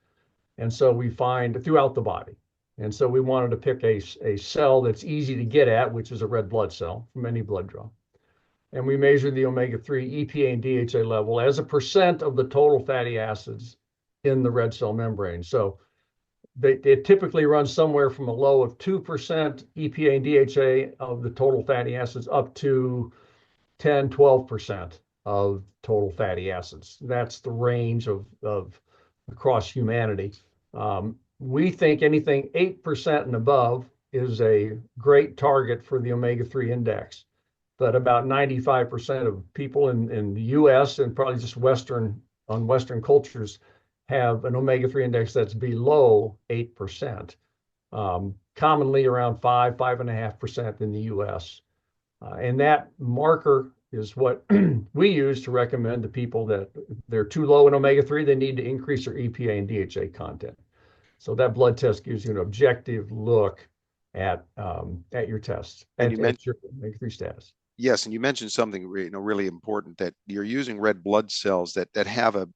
And so we find throughout the body. And so we wanted to pick a cell that's easy to get at, which is a red blood cell from any blood draw. And we measured the omega-3 EPA and DHA level as a percent of the total fatty acids in the red cell membrane. So they typically run somewhere from a low of 2% EPA and DHA of the total fatty acids up to 10, 12% of total fatty acids. That's the range of across humanity. We think anything 8% and above is a great target for the omega-3 index. But about 95% of people in the US and probably just Western cultures have an omega-3 index that's below 8%, commonly around 5.5% in the US. And that marker is what we use to recommend to people that they're too low in omega-3, they need to increase their EPA and DHA content. So that blood test gives you an objective look at your test and at your omega-3 status. Yes, and you mentioned something really important, that you're using red blood cells that have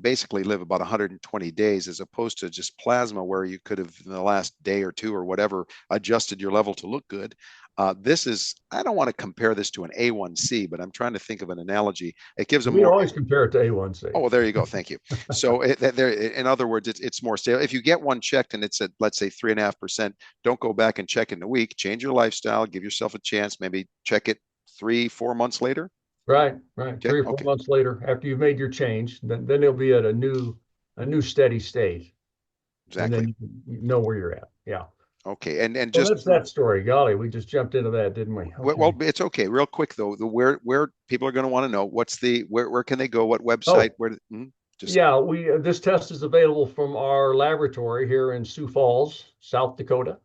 basically live about 120 days, as opposed to just plasma where you could have in the last day or two or whatever adjusted your level to look good. I don't want to compare this to an A1C, but I'm trying to think of an analogy. It gives we always compare it to A1C. Oh, well, there you go. Thank you. So in other words, it's more stable. If you get one checked and it's at, let's say, 3.5%, don't go back and check in a week. Change your lifestyle, give yourself a chance, maybe check it 3-4 months later. Right. 3 or 4 months later, after you've made your change, then it'll be at a new steady state. Exactly. And then you know where you're at. Yeah. Okay. And so just that's that story. Golly, we just jumped into that, didn't we? Okay. Well, it's okay. Real quick though, where people are going to want to know where can they go? What website? This test is available from our laboratory here in Sioux Falls, South Dakota.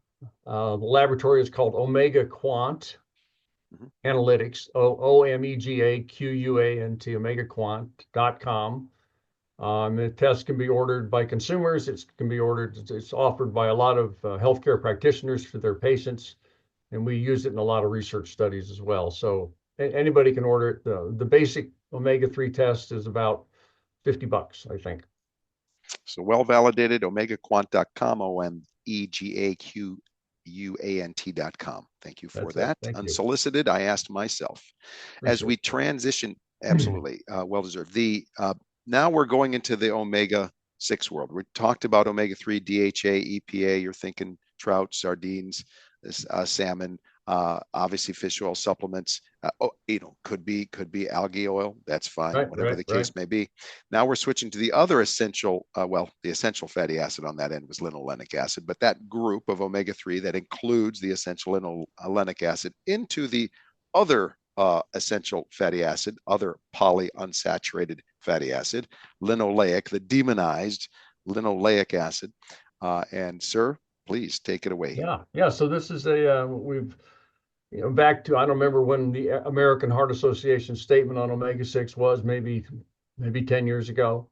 The laboratory is called Omega-Quant Analytics, OMEGAQUANT, OmegaQuant.com. The test can be ordered by consumers. It's offered by a lot of healthcare practitioners for their patients. and we use it in a lot of research studies as well. So anybody can order it. The basic omega-3 test is about $50, I think. So well validated, omegaquant.com, OMEGAQUANT.com. Thank you for that. Thank Unsolicited, I asked myself. As we transition, absolutely, well deserved. Now we're going into the omega-6 world. We talked about omega-3, DHA, EPA. You're thinking trout, sardines, salmon, obviously fish oil supplements. Could be algae oil. That's fine, whatever the case may be. Now we're switching to the other essential, the essential fatty acid on that end was linoleic acid, but that group of omega-3 that includes the essential linoleic acid into the other essential fatty acid, other polyunsaturated fatty acid, linoleic, the demonized linoleic acid. And sir, please take it away here. Yeah. So this is back to, I don't remember when the American Heart Association statement on omega-6 was, maybe 10 years ago.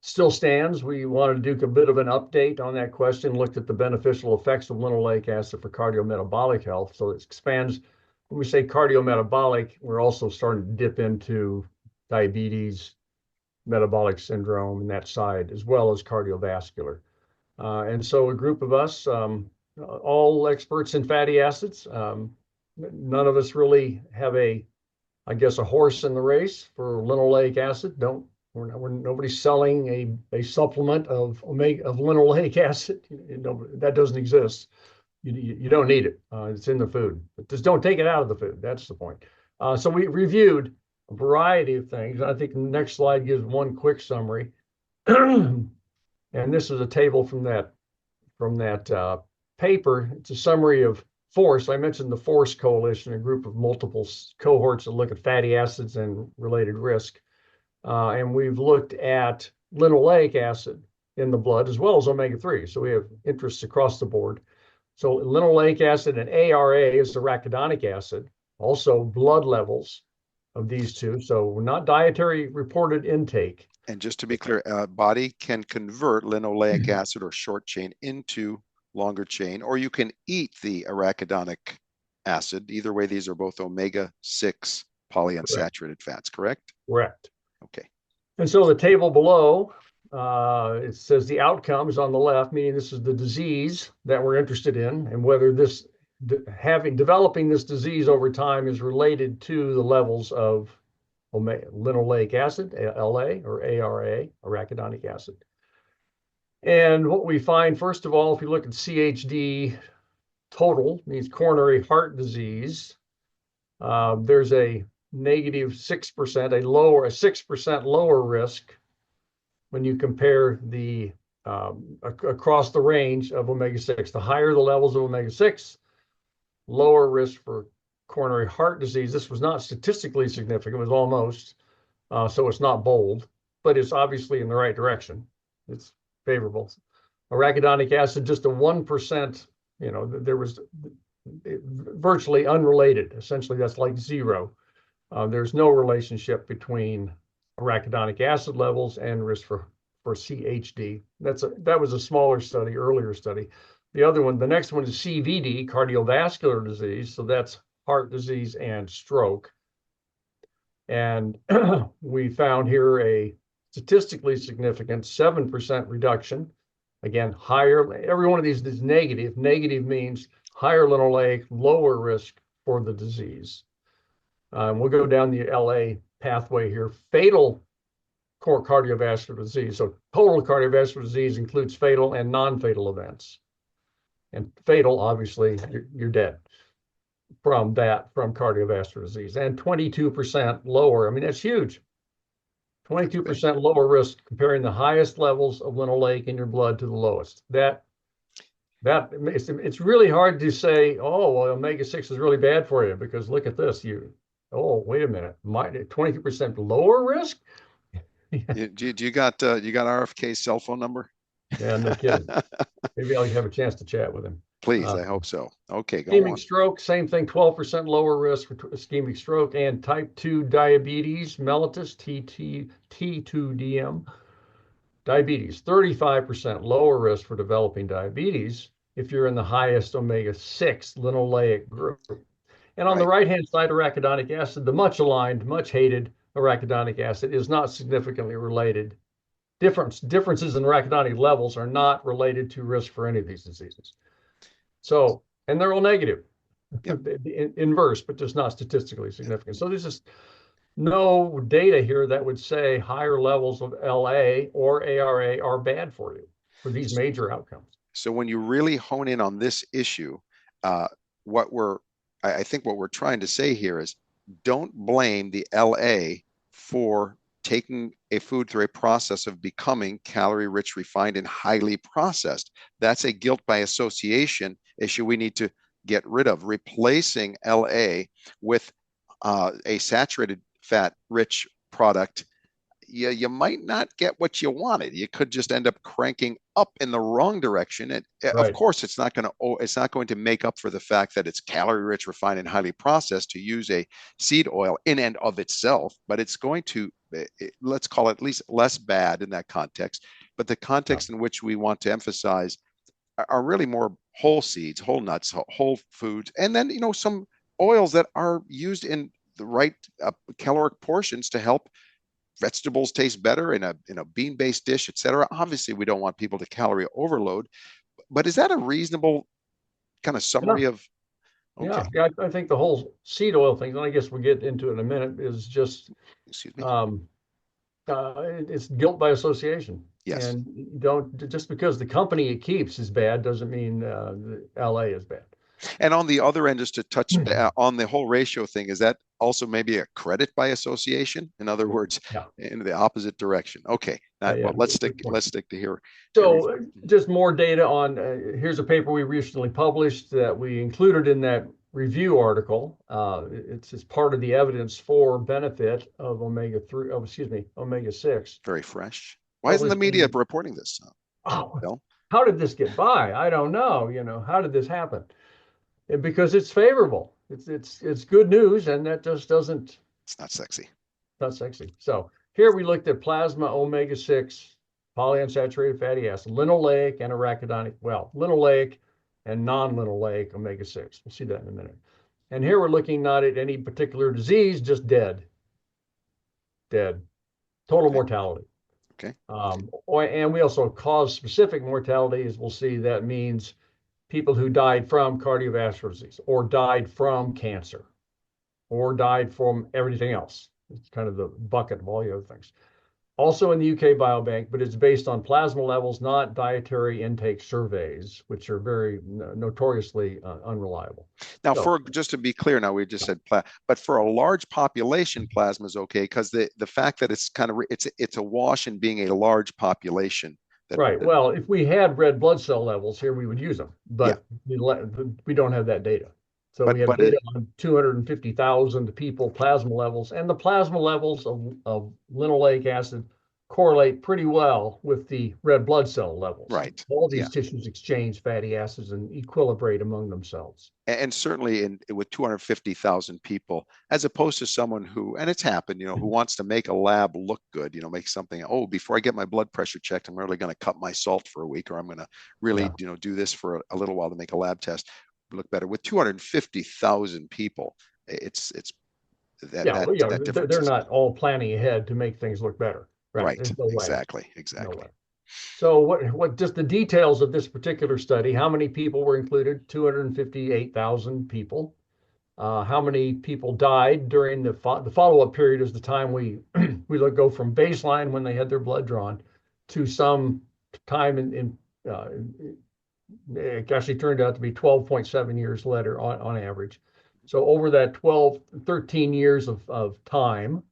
Still stands. We wanted to do a bit of an update on that question, looked at the beneficial effects of linoleic acid for cardiometabolic health. So it expands. When we say cardiometabolic, we're also starting to dip into diabetes, metabolic syndrome, and that side, as well as cardiovascular. And so a group of us, all experts in fatty acids. None of us really have a horse in the race for linoleic acid. Nobody's selling a supplement of linoleic acid. That doesn't exist. You don't need it. It's in the food, but just don't take it out of the food. That's the point. So we reviewed a variety of things. I think the next slide gives one quick summary. And this is a table from that paper. It's a summary of FORCE. I mentioned the FORCE Coalition, a group of multiple cohorts that look at fatty acids and related risk. And we've looked at linoleic acid in the blood as well as omega-3. So we have interests across the board. So linoleic acid and ARA is the arachidonic acid, also blood levels of these two. So we're not dietary reported intake. And just to be clear, body can convert linoleic acid or short chain into longer chain, or you can eat the arachidonic acid. Either way, these are both omega-6 polyunsaturated fats, correct? Correct. Okay. And so the table below, it says the outcomes on the left, meaning this is the disease that we're interested in, and whether this developing this disease over time is related to the levels of linoleic acid, LA, or ARA, arachidonic acid. And what we find, first of all, if you look at CHD total, means coronary heart disease, there's a negative 6%, a 6% lower risk when you compare the across the range of omega-6. The higher the levels of omega-6, lower risk for coronary heart disease. This was not statistically significant. It was almost, so it's not bold, but it's obviously in the right direction. It's favorable. Arachidonic acid, just a 1%, there was virtually unrelated. Essentially, that's like zero. There's no relationship between arachidonic acid levels and risk for CHD. That was a smaller study, earlier study. The next one is CVD, cardiovascular disease. So that's heart disease and stroke. And we found here a statistically significant 7% reduction. Again, higher, every one of these is negative. Negative means higher linoleic, lower risk for the disease. We'll go down the LA pathway here. Fatal cardiovascular disease. So total cardiovascular disease includes fatal and non-fatal events. And fatal, obviously, you're dead from cardiovascular disease. And 22% lower. I mean, that's huge. 22% lower risk comparing the highest levels of linoleic in your blood to the lowest. It's really hard to say, oh, well, omega-6 is really bad for you, because look at this. Wait a minute, 22% lower risk? Do you got RFK's cell phone number? Yeah, no kidding. Maybe I'll have a chance to chat with him. Please, I hope so. Okay, go on. Ischemic stroke, same thing, 12% lower risk for ischemic stroke, and type 2 diabetes mellitus, T2DM. Diabetes, 35% lower risk for developing diabetes. if you're in the highest omega-6 linoleic group. And on the Right. right-hand side, arachidonic acid, the much aligned, much hated arachidonic acid is not significantly related. Differences in arachidonic levels are not related to risk for any of these diseases. So, and they're all negative, Yep. inverse, but just not statistically significant. So there's just no data here that would say higher levels of LA or ARA are bad for you for these major outcomes. So when you really hone in on this issue, uh, what we're, I think what we're trying to say here is don't blame the LA for taking a food through a process of becoming calorie rich, refined, and highly processed. That's a guilt by association issue we need to get rid of, replacing LA with a saturated fat rich product. You might not get what you wanted. You could just end up cranking up in the wrong direction. And of Right. course, it's not going to make up for the fact that it's calorie rich, refined, and highly processed to use a seed oil in and of itself. But it's going to, let's call it at least less bad in that context. But the context in which we want to emphasize are really more whole seeds, whole nuts, whole foods, and then some oils that are used in the right caloric portions to help vegetables taste better in a bean-based dish, etc. Obviously, we don't want people to calorie overload, but is that a reasonable kind of Yeah. summary of? Okay, Yeah. I think the whole seed oil thing, and I guess we'll get into it in a minute, is just excuse me. um, it's guilt by association. Yes. And don't just because the company it keeps is bad doesn't mean the LA is bad. And on the other end, just to touch on the whole ratio thing, is that also maybe a credit by association? In other words, Yeah. in the opposite direction. Okay. Yeah. Well, let's stick to here. So just more data on, here's a paper we recently published that we included in that review article. It's part of the evidence for benefit of omega-3, omega-6. Very fresh. Why isn't the media reporting this? Oh, Bill? how did this get by? I don't know. How did this happen? And because it's favorable. It's good news, and that just doesn't. It's not sexy. Not sexy. So here we looked at plasma omega-6 polyunsaturated fatty acid, linoleic and arachidonic, linoleic and non-linoleic omega-6. We'll see that in a minute. And here we're looking not at any particular disease, just dead. Total mortality. Okay. And we also cause specific mortality, as we'll see. That means people who died from cardiovascular disease or died from cancer or died from everything else. It's kind of the bucket of all the other things. Also in the UK Biobank, but it's based on plasma levels, not dietary intake surveys, which are very notoriously unreliable. Now, just to be clear, now we just said but for a large population, plasma is okay because the fact that it's kind of it's a wash in being a large population. Right. Well, if we had red blood cell levels here, we would use them, but we don't have that data. So we have data on 250,000 people plasma levels, and the plasma levels of linoleic acid correlate pretty well with the red blood cell levels. Right. All these tissues exchange fatty acids and equilibrate among themselves. And certainly with 250,000 people, as opposed to someone who, and it's happened, who wants to make a lab look good, make something, before I get my blood pressure checked, I'm really going to cut my salt for a week, or I'm going to really, do this for a little while to make a lab test look better. With 250,000 people, it's that they're not all planning ahead to make things look better. Right. No exactly. No way. So what just the details of this particular study, how many people were included? 258,000 people. How many people died during the follow-up period is the time we go from baseline when they had their blood drawn to some time it actually turned out to be 12.7 years later on average. So over that 13 years of time,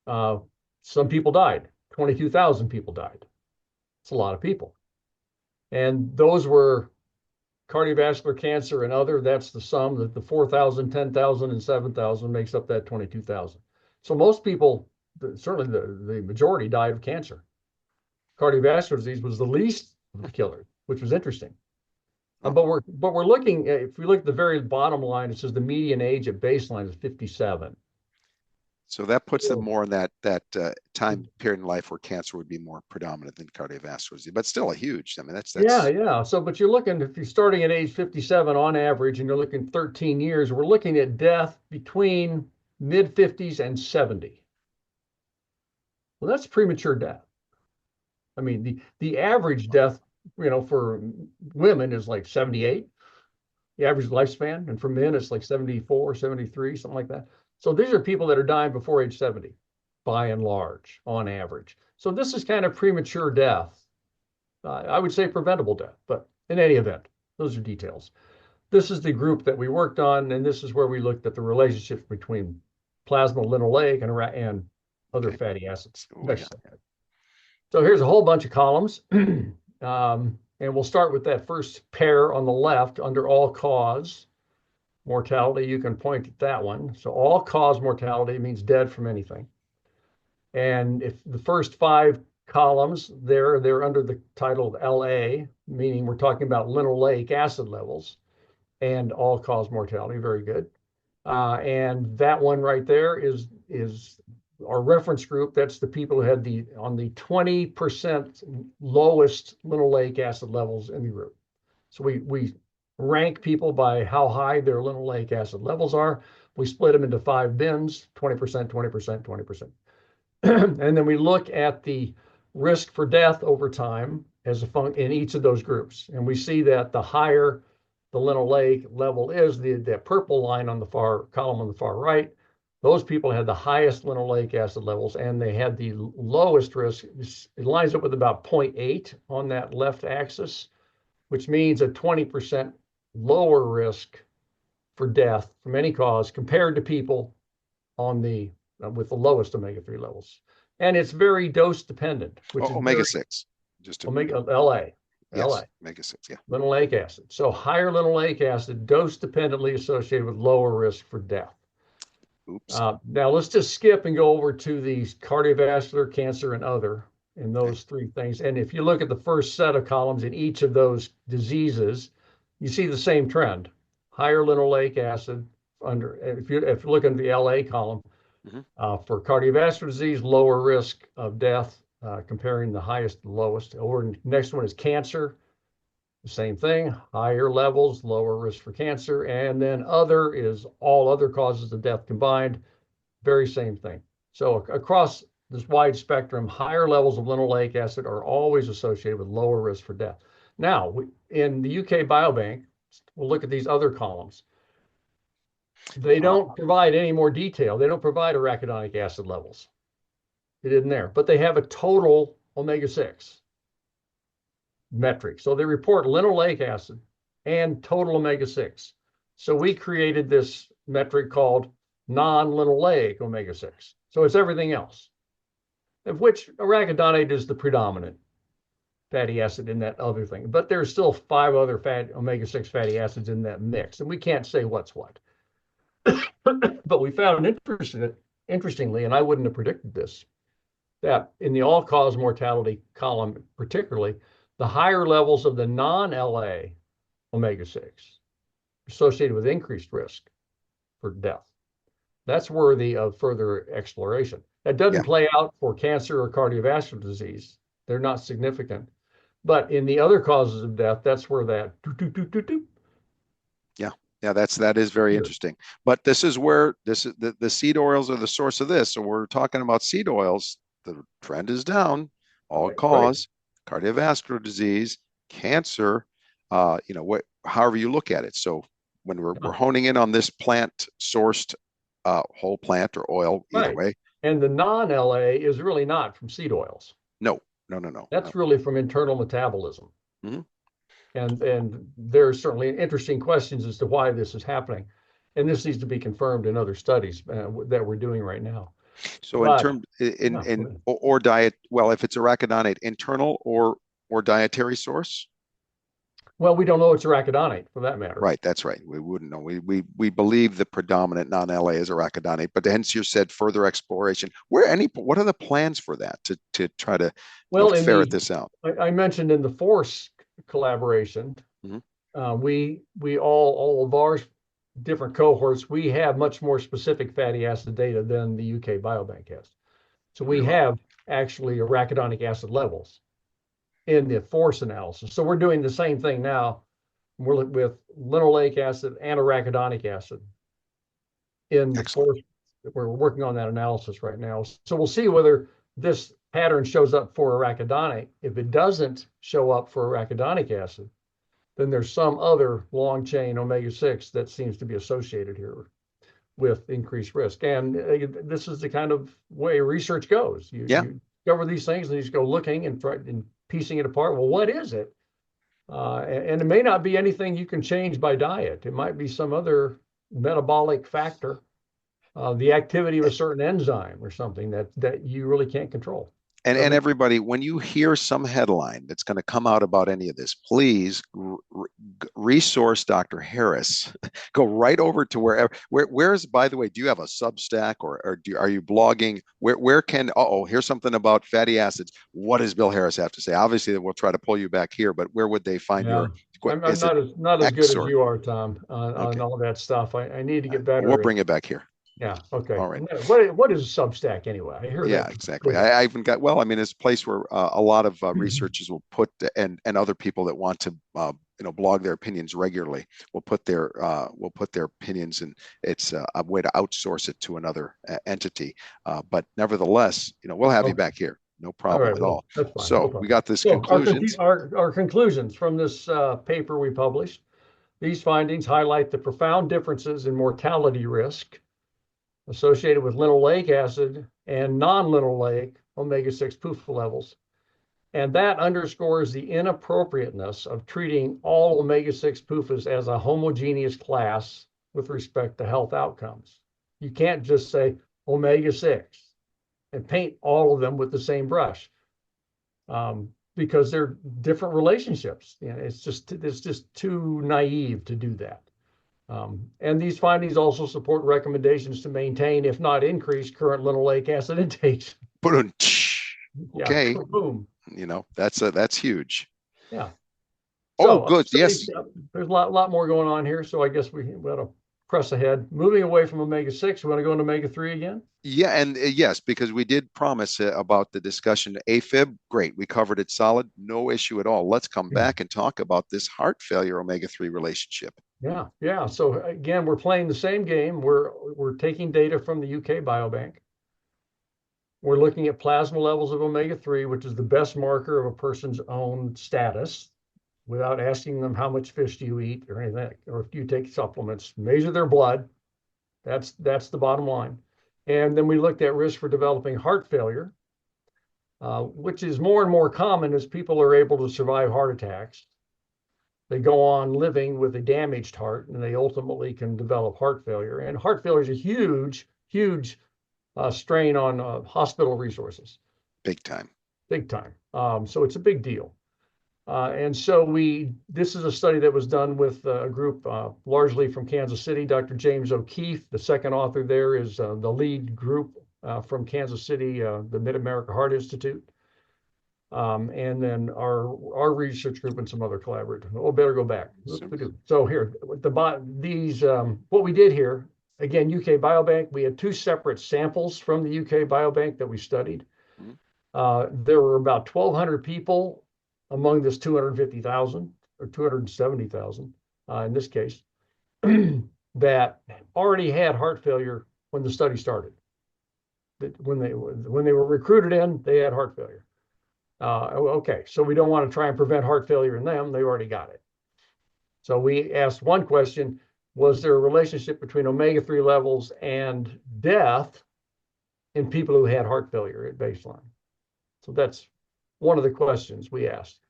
some people died. 22,000 people died. It's a lot of people. And those were cardiovascular cancer and other. That's the sum, that the 4,000, 10,000, and 7,000 makes up that 22,000. So most people, certainly the majority, died of cancer. Cardiovascular disease was the least of the killers, which was interesting. But we're looking at, if we look at the very bottom line, it says the median age at baseline is 57. So that puts them So, more in that time period in life where cancer would be more predominant than cardiovascular disease, but still a huge. I mean, yeah, that's yeah. So, but you're looking, if you're starting at age 57 on average and you're looking 13 years, we're looking at death between mid 50s and 70. Well, that's premature death. I mean, the average death, for women is like 78, the average lifespan, and for men it's like 74, 73, something like that. So these are people that are dying before age 70, by and large, on average. So this is kind of premature death. I would say preventable death, but in any event, those are details. This is the group that we worked on, and this is where we looked at the relationship between plasma linoleic and other okay. fatty acids. Oh, yeah. Next slide. So here's a whole bunch of columns. And we'll start with that first pair on the left under all cause mortality. You can point at that one. So all cause mortality means dead from anything. And if the first 5 columns there, they're under the title of LA, meaning we're talking about linoleic acid levels and all cause mortality. Very good. And that one right there is our reference group. That's the people who had on the 20% lowest linoleic acid levels in the group. So we rank people by how high their linoleic acid levels are. We split them into 5 bins, 20%, 20%, 20%. And then we look at the risk for death over time as in each of those groups. And we see that the higher the linoleic level is, the purple line on the column on the far right, those people had the highest linoleic acid levels and they had the lowest risk. It lines up with about 0.8 on that left axis, which means a 20% lower risk for death from any cause compared to people with the lowest omega-3 levels. And it's very dose dependent, which is omega-6. Just to LA. yes, omega-6, yeah. Linoleic acid. So higher linoleic acid dose dependently associated with lower risk for death. Oops. Now let's just skip and go over to the cardiovascular, cancer, and other, in those 3 things. And if you look at the first set of columns in each of those diseases, you see the same trend. Higher linoleic acid if you look in the LA column, for cardiovascular disease, lower risk of death, comparing the highest to the lowest. Next one is cancer. The same thing, higher levels, lower risk for cancer. And then other is all other causes of death combined, very same thing. So across this wide spectrum, higher levels of linoleic acid are always associated with lower risk for death. Now, in the UK Biobank, we'll look at these other columns. They don't provide any more detail. They don't provide arachidonic acid levels. It isn't there, but they have a total omega-6 metric. So they report linoleic acid and total omega-6. So we created this metric called non-linoleic omega-6. So it's everything else, of which arachidonate is the predominant fatty acid in that other thing. But there's still 5 other omega-6 fatty acids in that mix, and we can't say what's what. But we found interestingly, and I wouldn't have predicted this, that in the all-cause mortality column particularly, the higher levels of the non-LA omega-6 associated with increased risk for death. That's worthy of further exploration. That doesn't play out for cancer or cardiovascular disease. They're not significant. But in the other causes of death, that's where that Yeah, that is very interesting. But this is where the seed oils are the source of this. So we're talking about seed oils. The trend is down. All cause, cardiovascular disease, cancer. However you look at it. So when we're honing in on this plant sourced whole plant or oil, either way. And the non-LA is really not from seed oils. No. That's really from internal metabolism. And there's certainly interesting questions as to why this is happening. And this needs to be confirmed in other studies that we're doing right now. So or diet, well, if it's arachidonate, internal or dietary source? Well, we don't know it's arachidonate for that matter. Right, that's right. We wouldn't know. We believe the predominant non-LA is arachidonate, but hence you said further exploration. What are the plans for that to try to ferret this out? I mentioned in the FORCE collaboration, we all of our different cohorts, we have much more specific fatty acid data than the UK Biobank has. So we have actually arachidonic acid levels in the force analysis. So we're doing the same thing now. We're with linoleic acid and arachidonic acid in the force. We're working on that analysis right now. So we'll see whether this pattern shows up for arachidonic. If it doesn't show up for arachidonic acid, then there's some other long chain omega-6 that seems to be associated here with increased risk. And this is the kind of way research goes. You discover these things and you just go looking and piecing it apart. Well, what is it? And it may not be anything you can change by diet. It might be some other metabolic factor, the activity of a certain enzyme or something that you really can't control. And everybody, when you hear some headline that's going to come out about any of this, please resource Dr. Harris. Go right over to wherever. Where's, by the way, do you have a Substack or are you blogging? Where can, here's something about fatty acids. What does Bill Harris have to say? Obviously, we'll try to pull you back here, but where would they find your? I'm not as good as you are, Tom, on all that stuff. I need to get better. We'll bring it back here. Yeah. Okay. All right. What is Substack anyway? I hear that. Exactly. I even got, it's a place where a lot of researchers will put, and other people that want to, blog their opinions regularly will put their opinions, and it's a way to outsource it to another entity. But nevertheless, we'll have you back here. No problem at all. That's fine. So we got this conclusions. Our conclusions from this paper we published. These findings highlight the profound differences in mortality risk associated with linoleic acid and non-linoleic omega-6 PUFA levels. And that underscores the inappropriateness of treating all omega-6 PUFAs as a homogeneous class with respect to health outcomes. You can't just say omega-6 and paint all of them with the same brush, because they're different relationships. It's just too naive to do that. And these findings also support recommendations to maintain, if not increase, current linoleic acid intakes. Okay. Yeah, boom. That's huge. Yeah. Good. Yes. There's a lot more going on here. So I guess we got to press ahead. Moving away from omega-6, we want to go into omega-3 again? Yeah, and yes, because we did promise about the discussion. AFib, great. We covered it solid. No issue at all. Let's come back and talk about this heart failure omega-3 relationship. Yeah. So again, we're playing the same game. We're taking data from the UK Biobank. We're looking at plasma levels of omega-3, which is the best marker of a person's own status, without asking them how much fish do you eat or anything, or if you take supplements. Measure their blood. That's the bottom line. And then we looked at risk for developing heart failure, which is more and more common as people are able to survive heart attacks. They go on living with a damaged heart, and they ultimately can develop heart failure. And heart failure is a huge strain on hospital resources. Big time. So it's a big deal. And so this is a study that was done with a group largely from Kansas City. Dr. 𝐊𝐘𝐒, the second author there, is the lead group from Kansas City, the Mid-America Heart Institute. And then our research group and some other collaborators. Better go back. So here, what we did here, again, UK Biobank, we had two separate samples from the UK Biobank that we studied. There were about 1,200 people among this 250,000 or 270,000 in this case, that already had heart failure when the study started. When they were recruited in, they had heart failure. Okay, so we don't want to try and prevent heart failure in them. They already got it. So we asked one question: was there a relationship between omega-3 levels and death in people who had heart failure at baseline? So that's one of the questions we asked.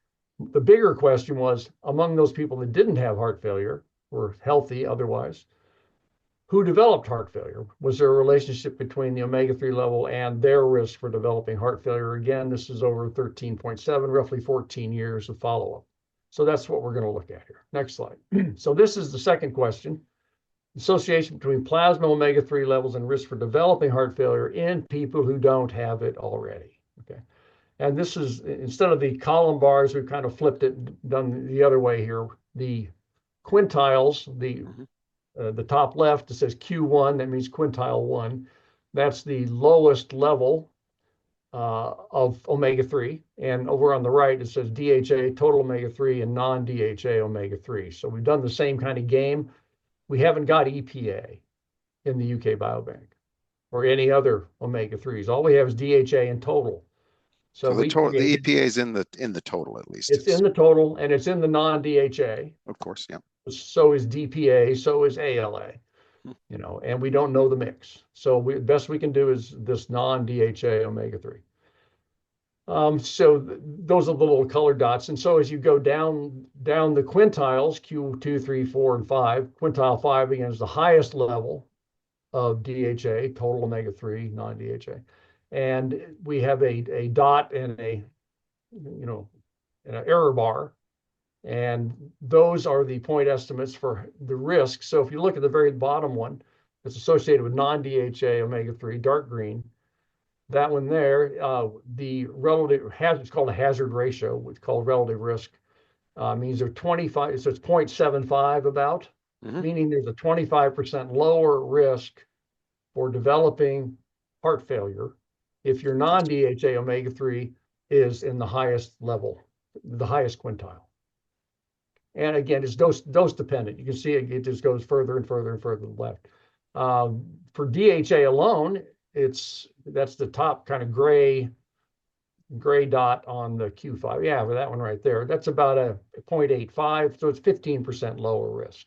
The bigger question was, among those people that didn't have heart failure, were healthy otherwise, who developed heart failure? Was there a relationship between the omega-3 level and their risk for developing heart failure? Again, this is over 13.7, roughly 14 years of follow-up. So that's what we're going to look at here. Next slide. So this is the second question: association between plasma omega-3 levels and risk for developing heart failure in people who don't have it already. Okay. And this is, instead of the column bars, we've kind of flipped it, done the other way here. The quintiles, the the top left, it says Q1, that means quintile 1. That's the lowest level of omega-3. And over on the right, it says DHA, total omega-3, and non-DHA omega-3. So we've done the same kind of game. We haven't got EPA in the UK Biobank or any other omega-3s. All we have is DHA in total. So the EPA is in the total, at least. It's in the total, and it's in the non-DHA. Of course, yeah. So is DPA, so is ALA, and we don't know the mix. So the best we can do is this non-DHA omega-3. So those are the little colored dots. And so as you go down the quintiles, Q2, 3, 4, and 5, quintile 5 again is the highest level of DHA, total omega-3, non-DHA. And we have a dot and an error bar. And those are the point estimates for the risk. So if you look at the very bottom one, it's associated with non-DHA omega-3, dark green. That one there, the relative hazard, it's called a hazard ratio, what's called relative risk, means they're 25, so it's 0.75 about, meaning there's a 25% lower risk for developing heart failure if your non-DHA omega-3 is in the highest level, the highest quintile. And again, it's dose dependent. You can see it just goes further and further and further to the left. For DHA alone, that's the top kind of gray dot on the Q5. Yeah, for that one right there. That's about a 0.85, so it's 15% lower risk.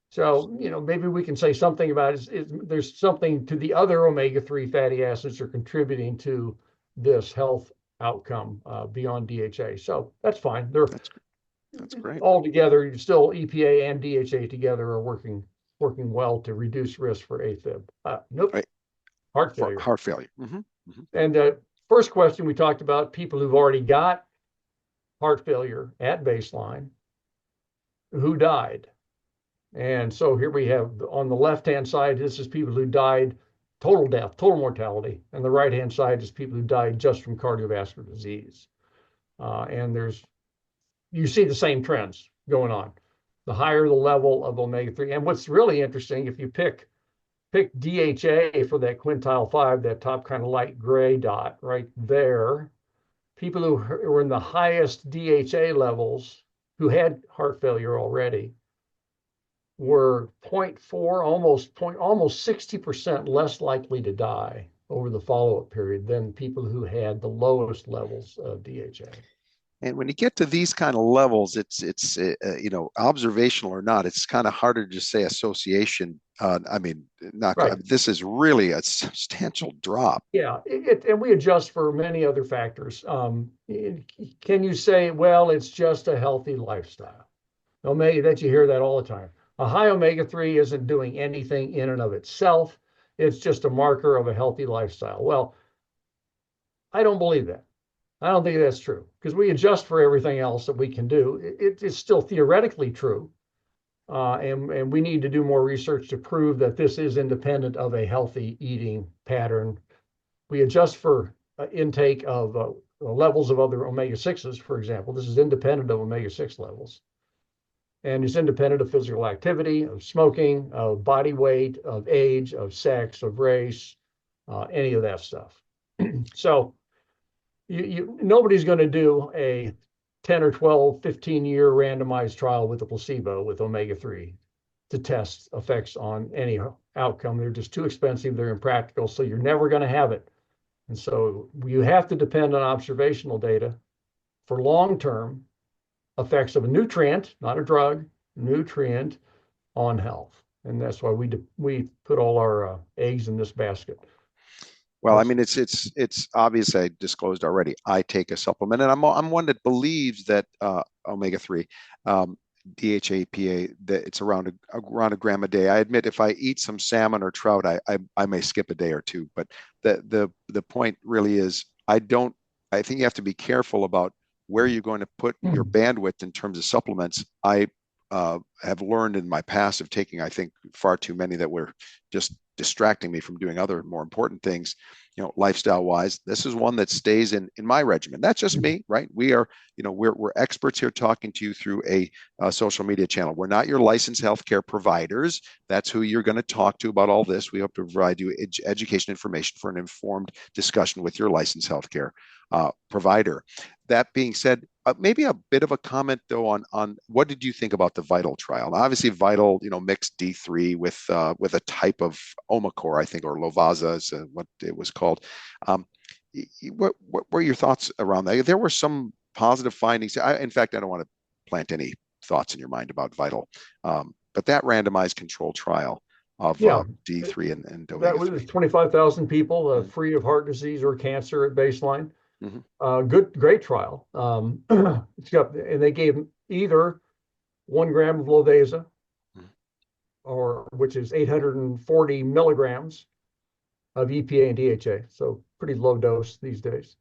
So, maybe we can say something about it. There's something to the other omega-3 fatty acids are contributing to this health outcome beyond DHA. So that's fine. That's great. All together, still EPA and DHA together are working well to reduce risk for AFib. Nope. Right. Heart failure. Heart failure. And the first question we talked about, people who've already got heart failure at baseline, who died. And so here we have on the left-hand side, this is people who died, total death, total mortality. And the right-hand side is people who died just from cardiovascular disease. And you see the same trends going on. The higher the level of omega-3. And what's really interesting, if you pick DHA for that quintile 5, that top kind of light gray dot right there, people who were in the highest DHA levels who had heart failure already were 0.4, almost 60% less likely to die over the follow-up period than people who had the lowest levels of DHA. And when you get to these kind of levels, it's observational or not, it's kind of harder to say association. This is really a substantial drop. Yeah, and we adjust for many other factors. Can you say, well, it's just a healthy lifestyle? That you hear that all the time. A high omega-3 isn't doing anything in and of itself. It's just a marker of a healthy lifestyle. Well, I don't believe that. I don't think that's true because we adjust for everything else that we can do. It's still theoretically true. And we need to do more research to prove that this is independent of a healthy eating pattern. We adjust for intake of levels of other omega-6s, for example. This is independent of omega-6 levels. And it's independent of physical activity, of smoking, of body weight, of age, of sex, of race, any of that stuff. So nobody's going to do a 10 or 12, 15-year randomized trial with a placebo with omega-3 to test effects on any outcome. They're just too expensive. They're impractical. So you're never going to have it. And so you have to depend on observational data for long-term effects of a nutrient, not a drug, nutrient on health. And that's why we put all our eggs in this basket. Well, I mean, it's obvious. I disclosed already. I take a supplement, and I'm one that believes that omega-3, DHA, EPA, that it's around a gram a day. I admit if I eat some salmon or trout, I may skip a day or two. But the point really is, I think you have to be careful about where you're going to put your bandwidth in terms of supplements. I have learned in my past of taking, I think, far too many that were just distracting me from doing other more important things, lifestyle wise. This is one that stays in my regimen. That's just me, right? We are, we're experts here talking to you through a social media channel. We're not your licensed healthcare providers. That's who you're going to talk to about all this. We hope to provide you education information for an informed discussion with your licensed healthcare provider. That being said, maybe a bit of a comment though on what did you think about the VITAL trial? Now, obviously, VITAL, mixed D3 with a type of Omicron, I think, or Lovaza is what it was called. What were your thoughts around that? There were some positive findings. In fact, I don't want to plant any thoughts in your mind about VITAL, but that randomized control trial of D3 and Omega-3. That was 25,000 people free of heart disease or cancer at baseline. Great trial. And they gave either 1 gram of Lovaza, which is 840 milligrams of EPA and DHA. So pretty low dose these days,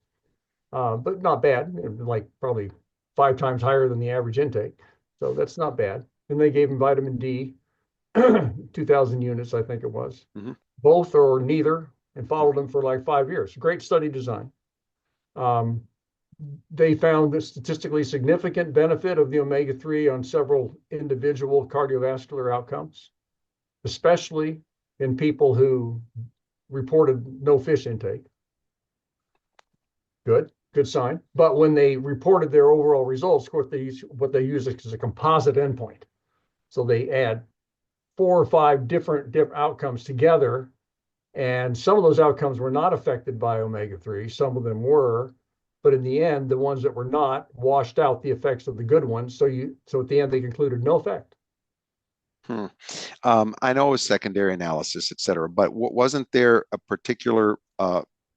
but not bad. Like probably 5 times higher than the average intake. So that's not bad. And they gave them vitamin D, 2,000 units, I think it was. Both or neither, and followed them for like 5 years. Great study design. They found the statistically significant benefit of the omega-3 on several individual cardiovascular outcomes, especially in people who reported no fish intake. Good sign. But when they reported their overall results, of course, what they use is a composite endpoint. So they add 4 or 5 different outcomes together, and some of those outcomes were not affected by omega-3. Some of them were. But in the end, the ones that were not washed out the effects of the good ones. So at the end, they concluded no effect. I know it was secondary analysis, et cetera, but wasn't there a particular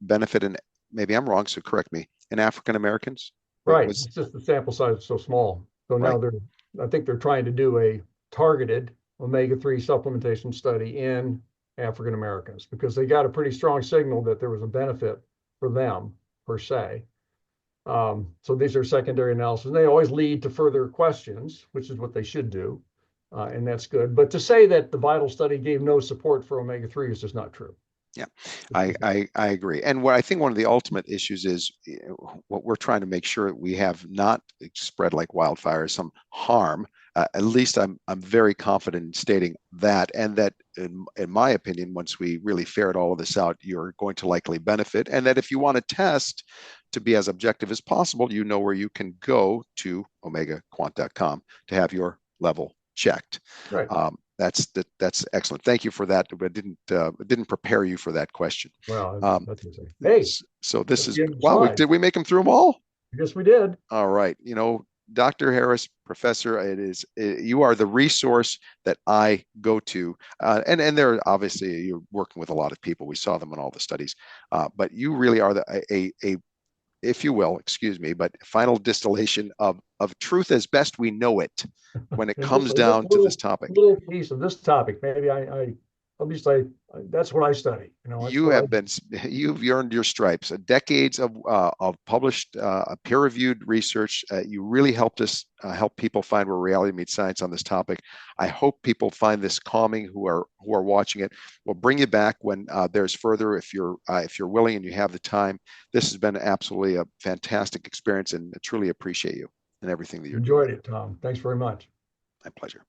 benefit in, maybe I'm wrong, so correct me, in African Americans? Right. It's just the sample size is so small. So now I think they're trying to do a targeted omega-3 supplementation study in African Americans because they got a pretty strong signal that there was a benefit for them per se. So these are secondary analysis. And they always lead to further questions, which is what they should do. And that's good. But to say that the VITAL study gave no support for omega-3 is just not true. Yeah, I agree. And what I think one of the ultimate issues is what we're trying to make sure we have not spread like wildfire, some harm. At least I'm very confident in stating that, and that in my opinion, once we really ferret all of this out, you're going to likely benefit. And that if you want to test to be as objective as possible, you know where you can go to omegaquant.com to have your level checked. Right. That's excellent. Thank you for that. But didn't prepare you for that question. Well, that's interesting. Hey, so this is wow. Did we make them through them all? Yes, we did. All right. Dr. Harris, Professor, you are the resource that I go to, and there obviously you're working with a lot of people. We saw them in all the studies, but you really are a if you will, excuse me, but final distillation of truth as best we know it when it comes down to this topic. Little piece of this topic, maybe at least that's what I study. You've earned your stripes. Decades of published, peer-reviewed research. You really helped us help people find where reality meets science on this topic. I hope people find this calming who are watching it. We'll bring you back when there's further, if you're willing and you have the time. This has been absolutely a fantastic experience, and I truly appreciate you and everything that you're doing. Enjoyed it, Tom. Thanks very much. My pleasure.